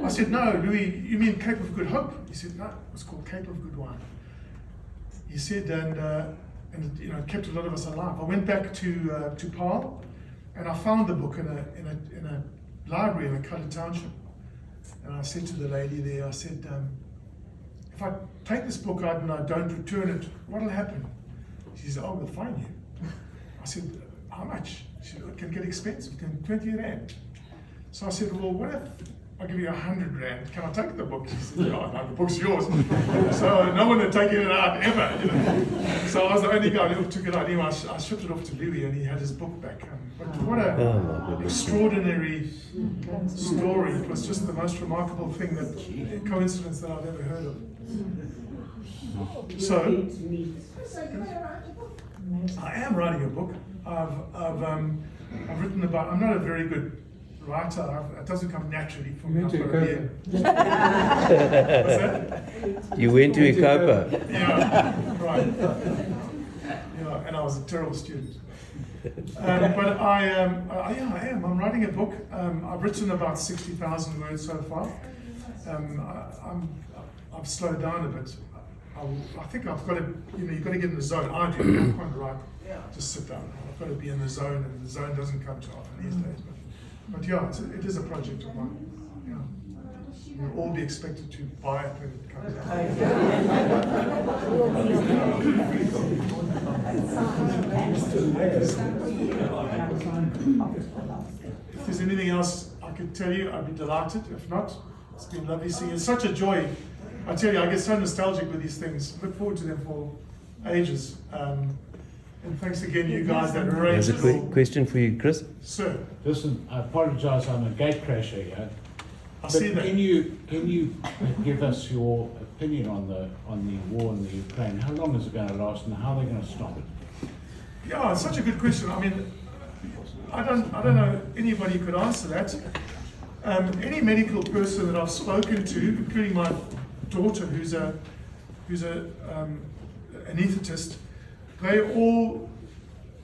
I said, no, Louis, you mean Cape of Good Hope? He said, no, it was called Cape of Good Wine. He said, and you know, it kept a lot of us alive. I went back to Paarl, and I found the book in a library in a colored township. And I said to the lady there, I said, if I take this book out and I don't return it, what'll happen? She said, oh, we'll fine you. I said, how much? She said, it can get expensive, it can be 20 rand. So I said, well, what if I give you 100 rand? Can I take the book? She said, yeah, no, the book's yours. So no one had taken it out ever, you know. So I was the only guy who took it out. Anyway, I shipped it off to Louis, and he had his book back. But what an extraordinary story. It was just the most remarkable thing, coincidence that I've ever heard of. So, I am writing a book. I've written about, I'm not a very good writer, it doesn't come naturally for me. You went to What's that? You went to Ixopo. Yeah, right. Yeah, and I was a terrible student. But I am. I'm writing a book. I've written about 60,000 words so far. I've slowed down a bit. I think I've got to, you've got to get in the zone. I do. I can't write, just sit down. I've got to be in the zone, and the zone doesn't come too often these days. But yeah, it is a project of mine. Yeah. You'll all be expected to buy it when it comes out. If there's anything else I could tell you, I'd be delighted. If not, it's been lovely seeing you. It's such a joy. I tell you, I get so nostalgic with these things. Look forward to them for ages. And thanks again, you guys that arranged There's a it all. question for you, Chris. Sir, Listen, I apologise, I'm a gate crasher here. I see that. Can you give us your opinion on the war in the Ukraine? How long is it going to last, and how are they going to stop it? Yeah, it's such a good question. I mean, I don't know anybody who could answer that. Any medical person that I've spoken to, including my daughter, who's an anaesthetist,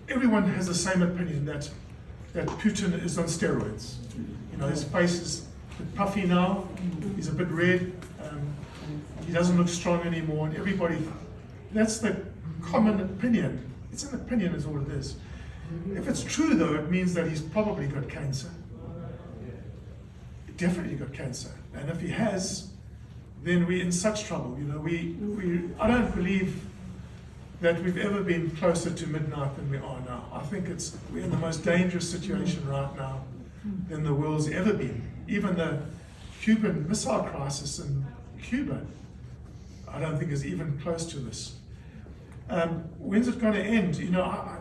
everyone has the same opinion that Putin is on steroids. You know, his face is a bit puffy now, he's a bit red, he doesn't look strong anymore, and everybody, that's the common opinion. It's an opinion is all it is. If it's true though, it means that he's probably got cancer. Definitely got cancer. And if he has, then we're in such trouble. You know, I don't believe that we've ever been closer to midnight than we are now. I think we're in the most dangerous situation right now than the world's ever been. Even the Cuban Missile Crisis in Cuba, I don't think is even close to this. When's it going to end? You know,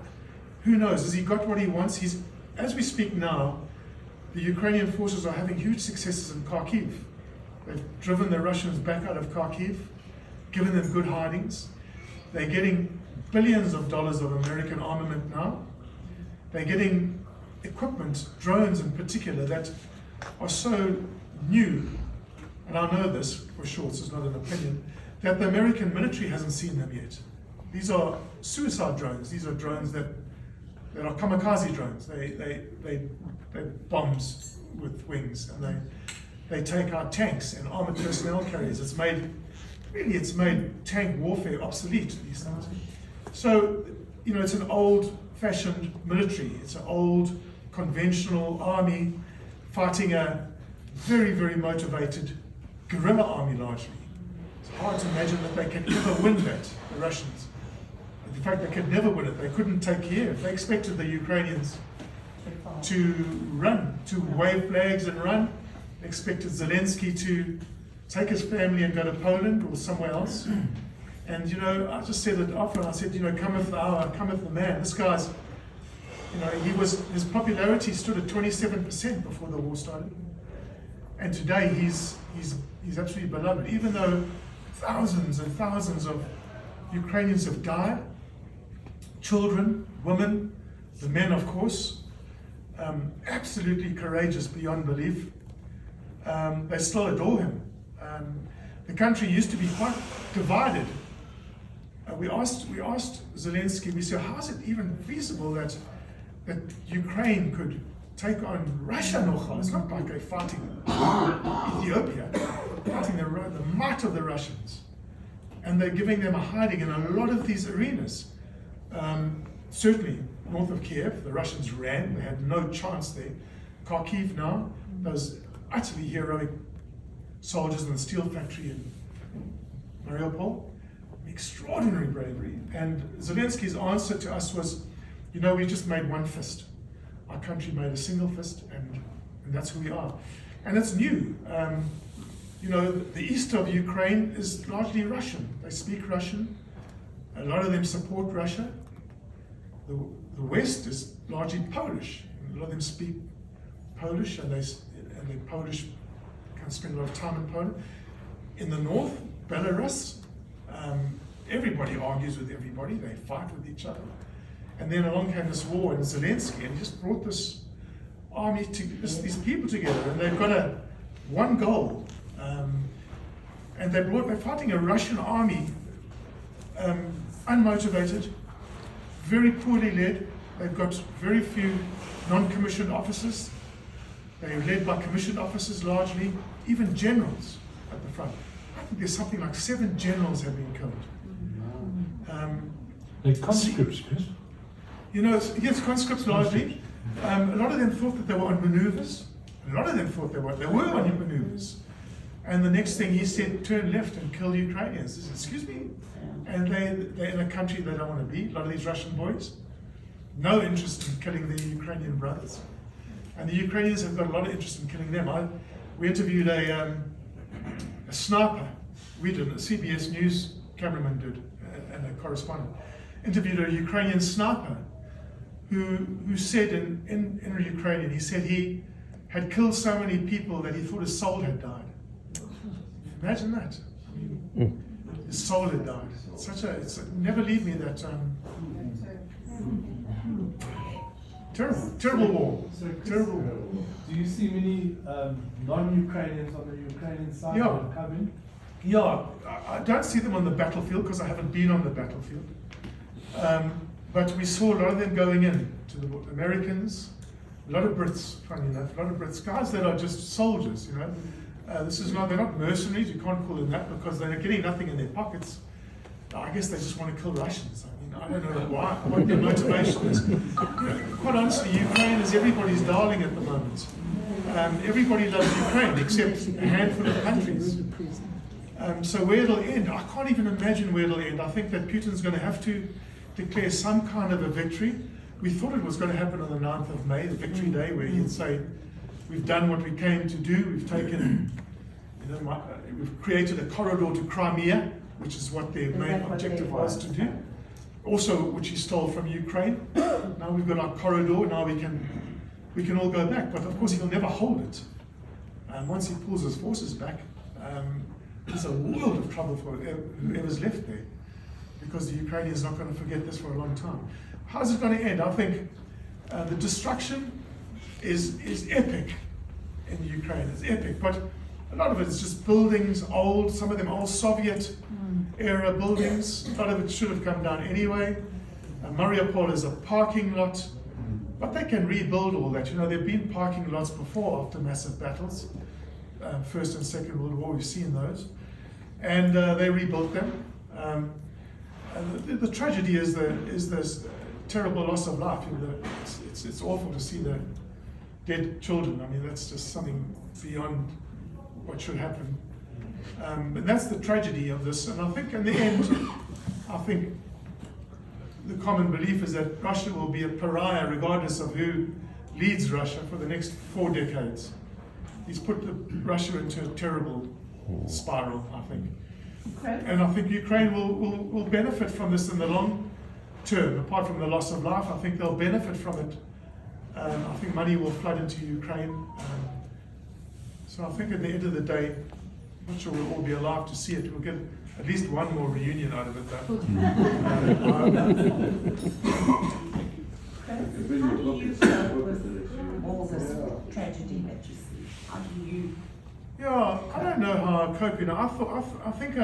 who knows? Has he got what he wants? As we speak now, the Ukrainian forces are having huge successes in Kharkiv. They've driven the Russians back out of Kharkiv, given them good hidings. They're getting billions of dollars of American armament now. They're getting equipment, drones in particular, that are so new, and I know this for sure, so it's not an opinion, that the American military hasn't seen them yet. These are suicide drones. These are drones that are kamikaze drones. They bombs with wings, and they take out tanks and armored personnel carriers. It's made tank warfare obsolete, these things. So, you know, it's an old-fashioned military. It's an old, conventional army fighting a very, very motivated guerrilla army largely. It's hard to imagine that they can ever win that, the Russians. In fact, they could never win it. They couldn't take Kiev. They expected the Ukrainians to run, to wave flags and run. They expected Zelensky to take his family and go to Poland or somewhere else. And you know, I just said it often. I said, you know, cometh the hour, cometh the man. This guy's, you know, his popularity stood at 27% before the war started, and today he's absolutely beloved. Even though thousands and thousands of Ukrainians have died, children, women, the men, of course, absolutely courageous beyond belief. They still adore him. The country used to be quite divided. We asked Zelensky, we said, how is it even feasible that Ukraine could take on Russia? It's not like they're fighting Ethiopia, they're fighting the might of the Russians. And they're giving them a hiding in a lot of these arenas. Certainly north of Kiev, the Russians ran, they had no chance there. Kharkiv now, those utterly heroic soldiers in the steel factory in Mariupol, extraordinary bravery. And Zelensky's answer to us was, you know, we just made one fist. Our country made a single fist, and that's who we are. And it's new. You know, the east of Ukraine is largely Russian. They speak Russian. A lot of them support Russia. The west is largely Polish. A lot of them speak Polish, and they Polish can spend a lot of time in Poland. In the north, Belarus, everybody argues with everybody. They fight with each other. And then along came this war, and Zelensky, and he just brought this army, these people together, and they've got one goal. And they're fighting a Russian army, unmotivated, very poorly led. They've got very few non-commissioned officers. They're led by commissioned officers largely, even generals at the front. I think there's something like 7 generals have been killed. They're conscripts, Chris. You know, yes, conscripts largely. A lot of them thought that they were on maneuvers. A lot of them thought they were on maneuvers. And the next thing he said, turn left and kill Ukrainians. He said, excuse me? And they're in a country they don't want to be. A lot of these Russian boys, no interest in killing their Ukrainian brothers. And the Ukrainians have got a lot of interest in killing them. We interviewed a sniper. We did, a CBS News cameraman did, and a correspondent. Interviewed a Ukrainian sniper who said in Ukrainian, he said he had killed so many people that he thought his soul had died. Imagine that. I mean, his soul had died. Never leave me that terrible war. Terrible war. Do you see many non-Ukrainians on the Ukrainian side Yeah. that are coming? Yeah, I don't see them on the battlefield because I haven't been on the battlefield. But we saw a lot of them going in to the Americans, a lot of Brits, funny enough, a lot of Brits, guys that are just soldiers, you know. They're not mercenaries, you can't call them that because they're getting nothing in their pockets. I guess they just want to kill Russians. I mean, I don't know why, what their motivation is. You know, quite honestly, Ukraine is everybody's darling at the moment. Everybody loves Ukraine except a handful of countries. So where it'll end, I can't even imagine where it'll end. I think that Putin's going to have to declare some kind of a victory. We thought it was going to happen on the 9th of May, the Victory Day, where he'd say, we've done what we came to do, we've taken, we've created a corridor to Crimea, which is what their main objective was to do. Also, which he stole from Ukraine. Now we've got our corridor, now we can all go back. But of course he'll never hold it. Once he pulls his forces back, there's a world of trouble for whoever's left there. Because the Ukrainians are not going to forget this for a long time. How's it going to end? I think the destruction is epic in Ukraine. It's epic, but a lot of it is just buildings, some of them old Soviet era buildings. A lot of it should have come down anyway. Mariupol is a parking lot, but they can rebuild all that. You know, there have been parking lots before after massive battles. First and Second World War, we've seen those. And they rebuilt them. The tragedy is this terrible loss of life. You know, it's awful to see the dead children. I mean, that's just something beyond what should happen. And that's the tragedy of this. And I think in the end, I think the common belief is that Russia will be a pariah regardless of who leads Russia for the next 4 decades. He's put Russia into a terrible spiral, I think. And I think Ukraine will benefit from this in the long term, apart from the loss of life. I think they'll benefit from it. I think money will flood into Ukraine. So I think at the end of the day, I'm not sure we'll all be alive to see it. We'll get at least one more reunion out of it though. How do you cope with all this tragedy that you see? How do you, Yeah, I don't know how I cope. You know, I think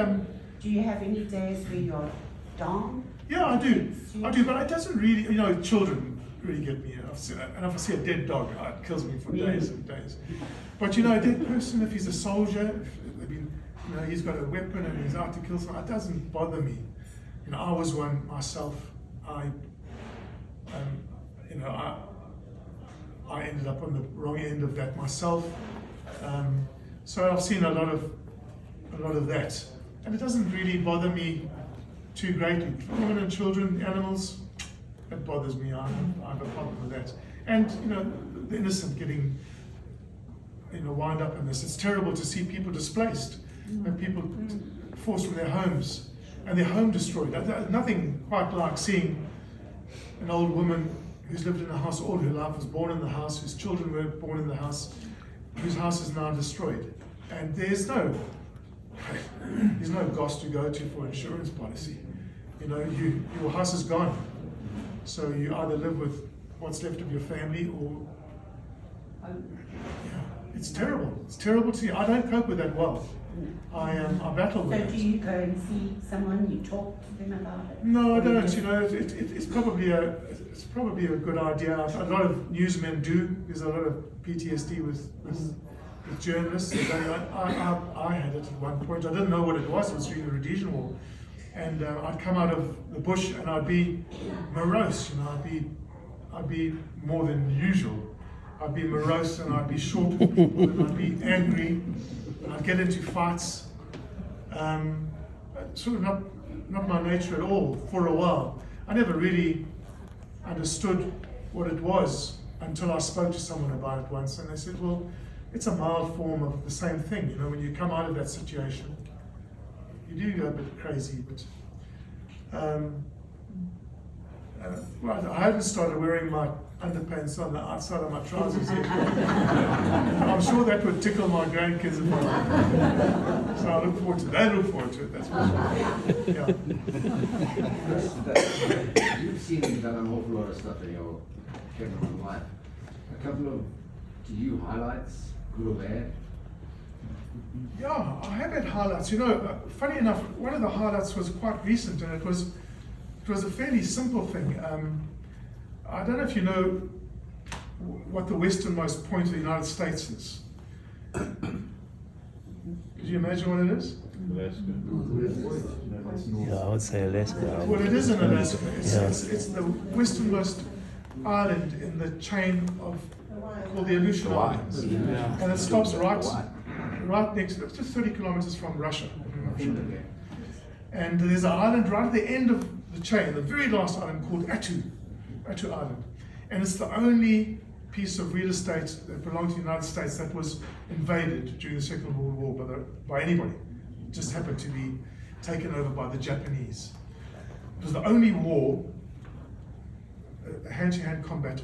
do you have any days where you're down? yeah, I do, but it doesn't really. You know, children really get me. And if I see a dead dog, it kills me for days and days. But you know, a dead person, if he's a soldier, you know, he's got a weapon and he's out to kill someone, it doesn't bother me. You know, I was one myself. You know, I ended up on the wrong end of that myself. So I've seen a lot of that, and it doesn't really bother me too greatly. Women and children, animals, it bothers me. I have a problem with that. And you know, the innocent getting, you know, wind up in this. It's terrible to see people displaced and people forced from their homes and their home destroyed. Nothing quite like seeing an old woman who's lived in a house all her life, was born in the house, whose children were born in the house, whose house is now destroyed. And there's no GOS to go to for insurance policy. You know, your house is gone. So you either live with what's left of your family or, yeah, it's terrible. It's terrible to see. I don't cope with that well. I battle with it. So do you go and see someone, you talk to them about it? No, I don't. You know, it's probably a good idea. A lot of newsmen do. There's a lot of PTSD with journalists. I had it at one point. I didn't know what it was. It was during the Rhodesian War, and I'd come out of the bush and I'd be morose. You know, I'd be more than usual. I'd be morose and I'd be short with people and I'd be angry. I'd get into fights. Sort of not my nature at all for a while. I never really understood what it was until I spoke to someone about it once, and they said, well, it's a mild form of the same thing. You know, when you come out of that situation, you do go a bit crazy, but well, I haven't started wearing my underpants on the outside of my trousers yet. I'm sure that would tickle my grandkids if I. So I look forward to that. They look forward to it, that's for sure. Yeah. You've seen and done an awful lot of stuff in your cameraman life. A couple of, to you, highlights, good or bad? Yeah, I have had highlights. You know, funny enough, one of the highlights was quite recent, and it was a fairly simple thing. I don't know if you know what the westernmost point of the United States is. Could you imagine what it is? Yeah, I would say Alaska. Well, it is in Alaska. It's the westernmost island in the chain called the Aleutian Islands, and it stops right next to it, just 30 kilometers from Russia. And there's an island right at the end of the chain, the very last island, called Attu Island, and it's the only piece of real estate that belonged to the United States that was invaded during the Second World War by anybody. It just happened to be taken over by the Japanese. It was the only war, hand-to-hand combat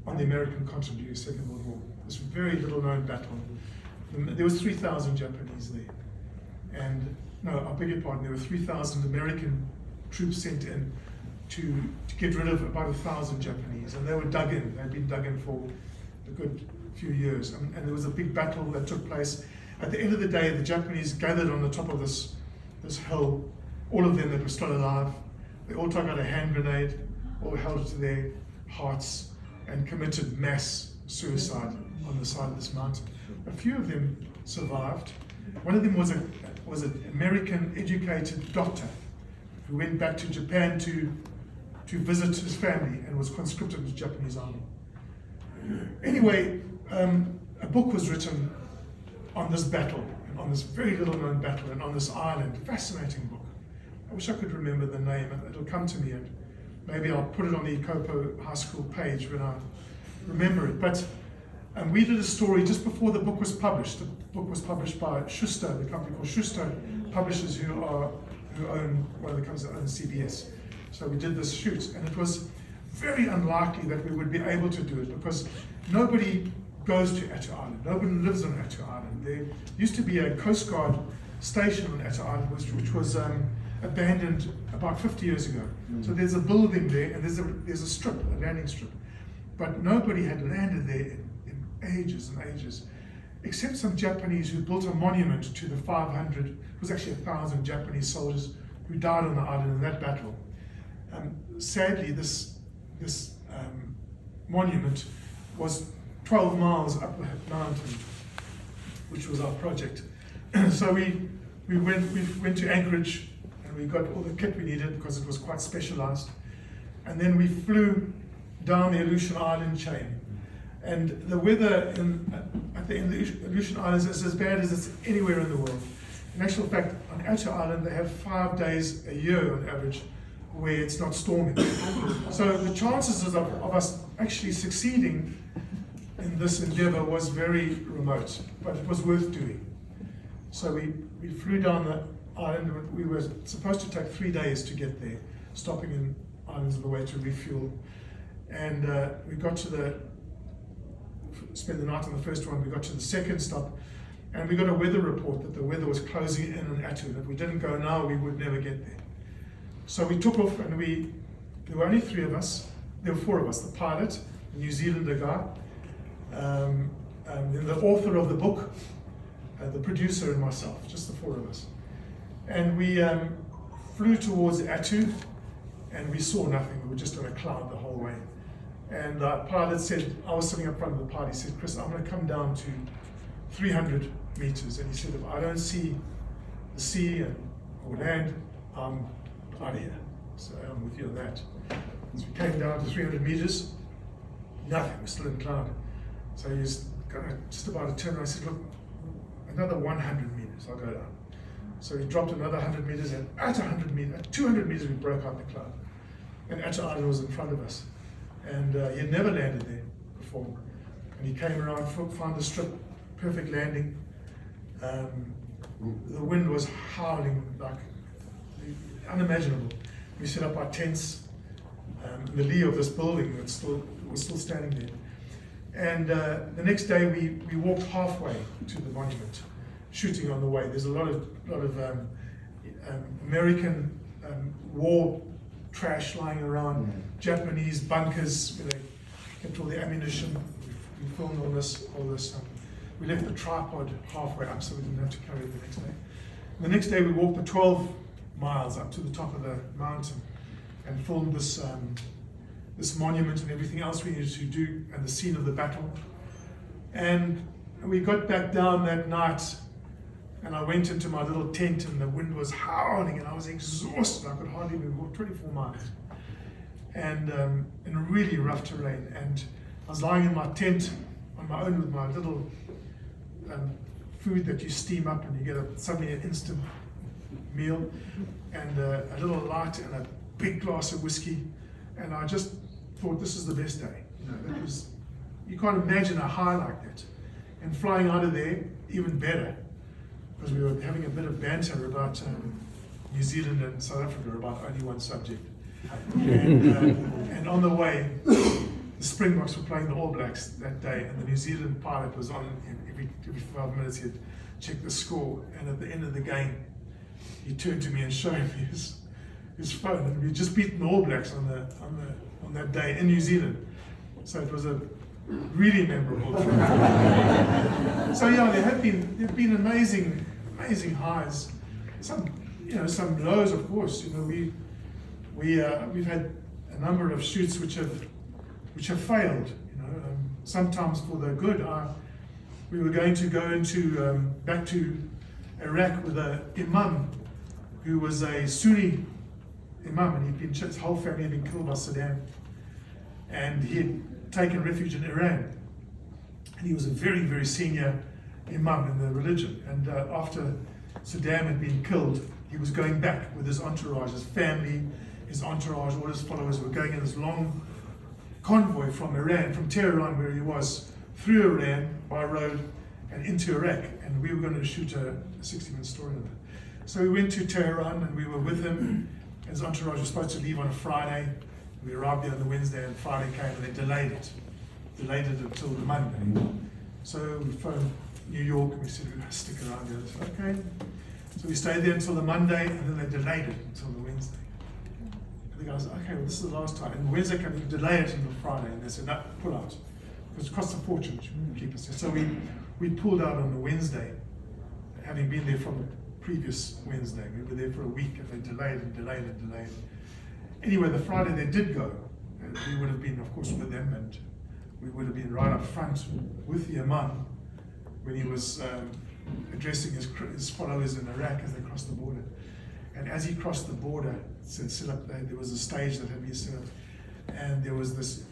on the American continent during the Second World War. It was a very little known battle. There was 3,000 Japanese there, and no, I beg your pardon, there were 3,000 American troops sent in to get rid of about 1,000 Japanese, and they were dug in. They'd been dug in for a good few years, and there was a big battle that took place. At the end of the day, the Japanese gathered on the top of this hill, all of them that were still alive. They all took out a hand grenade, all held it to their hearts, and committed mass suicide on the side of this mountain. A few of them survived. One of them was an American educated doctor who went back to Japan to visit his family and was conscripted in the Japanese army. Anyway, a book was written on this battle, and on this very little known battle, and on this island. Fascinating book. I wish I could remember the name. It'll come to me, and maybe I'll put it on the Ixopo High School page when I remember it. But we did a story just before the book was published. The book was published by Schuster, the company called Schuster Publishers, who own one of the companies that owns CBS. So we did this shoot, and it was very unlikely that we would be able to do it because nobody goes to Attu Island. Nobody lives on Attu Island. There used to be a Coast Guard station on Attu Island, which was abandoned about 50 years ago. So there's a building there, and there's a strip, a landing strip. But nobody had landed there in ages and ages, except some Japanese who built a monument to the 500, it was actually 1,000 Japanese soldiers who died on the island in that battle. Sadly, this monument was 12 miles up the mountain, which was our project. So we went to Anchorage, and we got all the kit we needed because it was quite specialized. And then we flew down the Aleutian Island chain. And the weather at the Aleutian Islands is as bad as it's anywhere in the world. In actual fact, on Attu Island, they have 5 days a year on average where it's not storming. So the chances of us actually succeeding in this endeavor was very remote, but it was worth doing. So we flew down the island. We were supposed to take 3 days to get there, stopping in islands on the way to refuel. And we got to spent the night on the first one. We got to the second stop, and we got a weather report that the weather was closing in on Attu, and if we didn't go now, we would never get there. So we took off, and there were only 3 of us. There were 4 of us: the pilot, the New Zealander guy, then the author of the book, the producer, and myself, just the 4 of us. And we flew towards Attu, and we saw nothing. We were just on a cloud the whole way. And the pilot said, I was sitting up front of the pilot, he said, Chris, I'm going to come down to 300 meters. And he said, if I don't see the sea or land, I'm out of here. So I'm with you on that. So we came down to 300 meters, nothing, we're still in cloud. So he was just about to turn around. I said, look, another 100 meters, I'll go down. So he dropped another 100 meters, and at 100 meters, at 200 meters, we broke out the cloud. And Attu Island was in front of us. And he had never landed there before. And he came around, found the strip, perfect landing. The wind was howling like unimaginable. We set up our tents in the lee of this building that was still standing there. And the next day we walked halfway to the monument, shooting on the way. There's a lot of American war trash lying around, Japanese bunkers where they kept all the ammunition. We filmed all this. We left the tripod halfway up so we didn't have to carry it the next day. And the next day we walked the 12 miles up to the top of the mountain and filmed this monument and everything else we needed to do and the scene of the battle. And we got back down that night, and I went into my little tent, and the wind was howling, and I was exhausted. I could hardly move. We walked 24 miles, and in really rough terrain. And I was lying in my tent on my own with my little food that you steam up, and you get suddenly an instant meal, and a little light and a big glass of whiskey. And I just thought, this is the best day. You can't imagine a high like that. And flying out of there, even better, because we were having a bit of banter about New Zealand and South Africa about only one subject. And on the way, the Springboks were playing the All Blacks that day, and the New Zealand pilot was on every 5 minutes. He'd check the score, and at the end of the game, he turned to me and showed me his phone, and we'd just beaten the All Blacks on that day in New Zealand. So it was a really memorable trip. So yeah, there have been amazing highs. Some lows, of course. We've had a number of shoots which have failed. Sometimes for the good. We were going to go back to Iraq with an imam who was a Sunni imam, and his whole family had been killed by Saddam. And he had taken refuge in Iran. And he was a very, very senior imam in the religion. And after Saddam had been killed, he was going back with his entourage, his family, his entourage, all his followers were going in this long convoy from Iran, from Tehran where he was, through Iran by road and into Iraq. And we were going to shoot a 60-minute story on that. So we went to Tehran and we were with him. His entourage was supposed to leave on a Friday. We arrived there on the Wednesday and Friday came and they delayed it until the Monday. So we phoned New York and we said we're going to stick around there. They said, okay. So we stayed there until the Monday and then they delayed it until the Wednesday. And the guy was, okay, well this is the last time. And Wednesday came, they delay it until Friday and they said, no, pull out. Because it costs a fortune to keep us there. So we pulled out on the Wednesday, having been there from the previous Wednesday. We were there for a week and they delayed and delayed and delayed. Anyway, the Friday they did go, and we would have been, of course, with them, and we would have been right up front with the Imam when he was addressing his followers in Iraq as they crossed the border. And as he crossed the border, there was a stage that had been set up, and there was this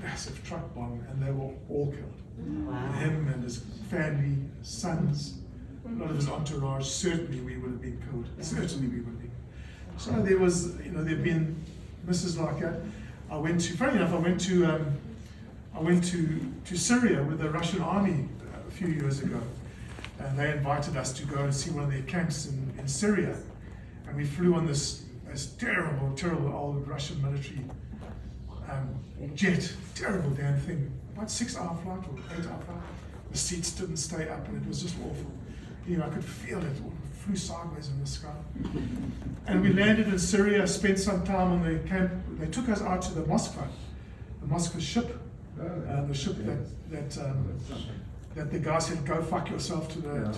massive truck bomb, and they were all killed. Wow. Him and his family, his sons, a lot of his entourage. Certainly we would have been killed. Certainly we would have been. So there was, there've been misses like that. Funny enough, I went to Syria with the Russian army a few years ago, and they invited us to go and see one of their camps in Syria, and we flew on this terrible, terrible old Russian military jet, terrible damn thing, about 6-hour flight or 8-hour flight. The seats didn't stay up, and it was just awful. I could feel it. Flew sideways in the sky. And we landed in Syria, spent some time in the camp. They took us out to the Moscow ship, the ship that the guy said, go fuck yourself to the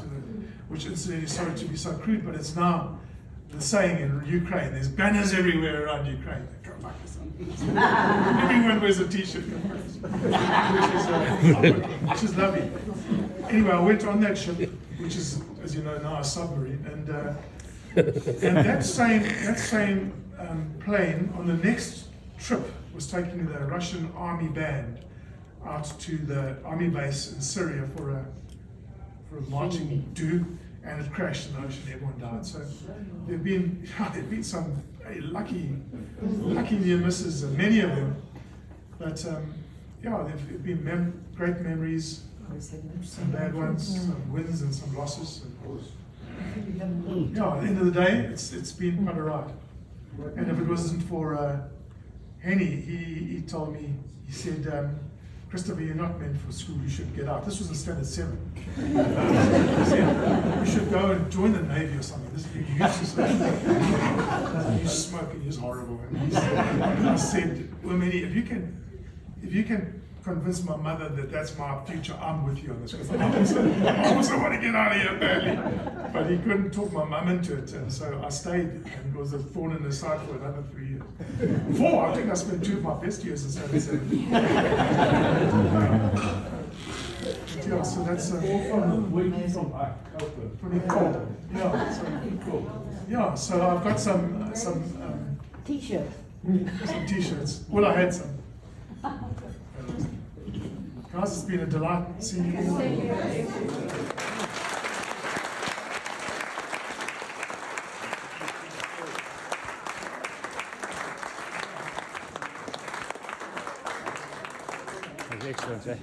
which incidentally, sorry to be so crude, but it's now the saying in Ukraine, there's banners everywhere around Ukraine. Go fuck yourself. Everyone wears a t-shirt, which is lovely. Anyway, I went on that ship, which is, as you know now, a submarine, and that same plane on the next trip was taking the Russian army band out to the army base in Syria for a marching do, and it crashed in the ocean. Everyone died. So there've been some very lucky near misses, many of them, but there've been great memories. Some bad ones, some wins and some losses. At the end of the day, it's been quite a ride. And if it wasn't for Henny, he told me, he said, Christopher, you're not meant for school, you should get out. This was in Standard 7. He said, you should go and join the Navy or something. This is useless. You smoke and you're horrible. And I said, well, Henny, if you can convince my mother that that's my future, I'm with you on this, because I also want to get out of here badly. But he couldn't talk my mum into it, and so I stayed, and it was a thorn in the side for another 3 years. 4, I think I spent 2 of my best years in 77. Yeah, so that's Working from pretty cool. Yeah, so I've got some T-shirt. some t-shirts. Well, I had some. Guys, it's been a delight seeing you all. Excellent, eh?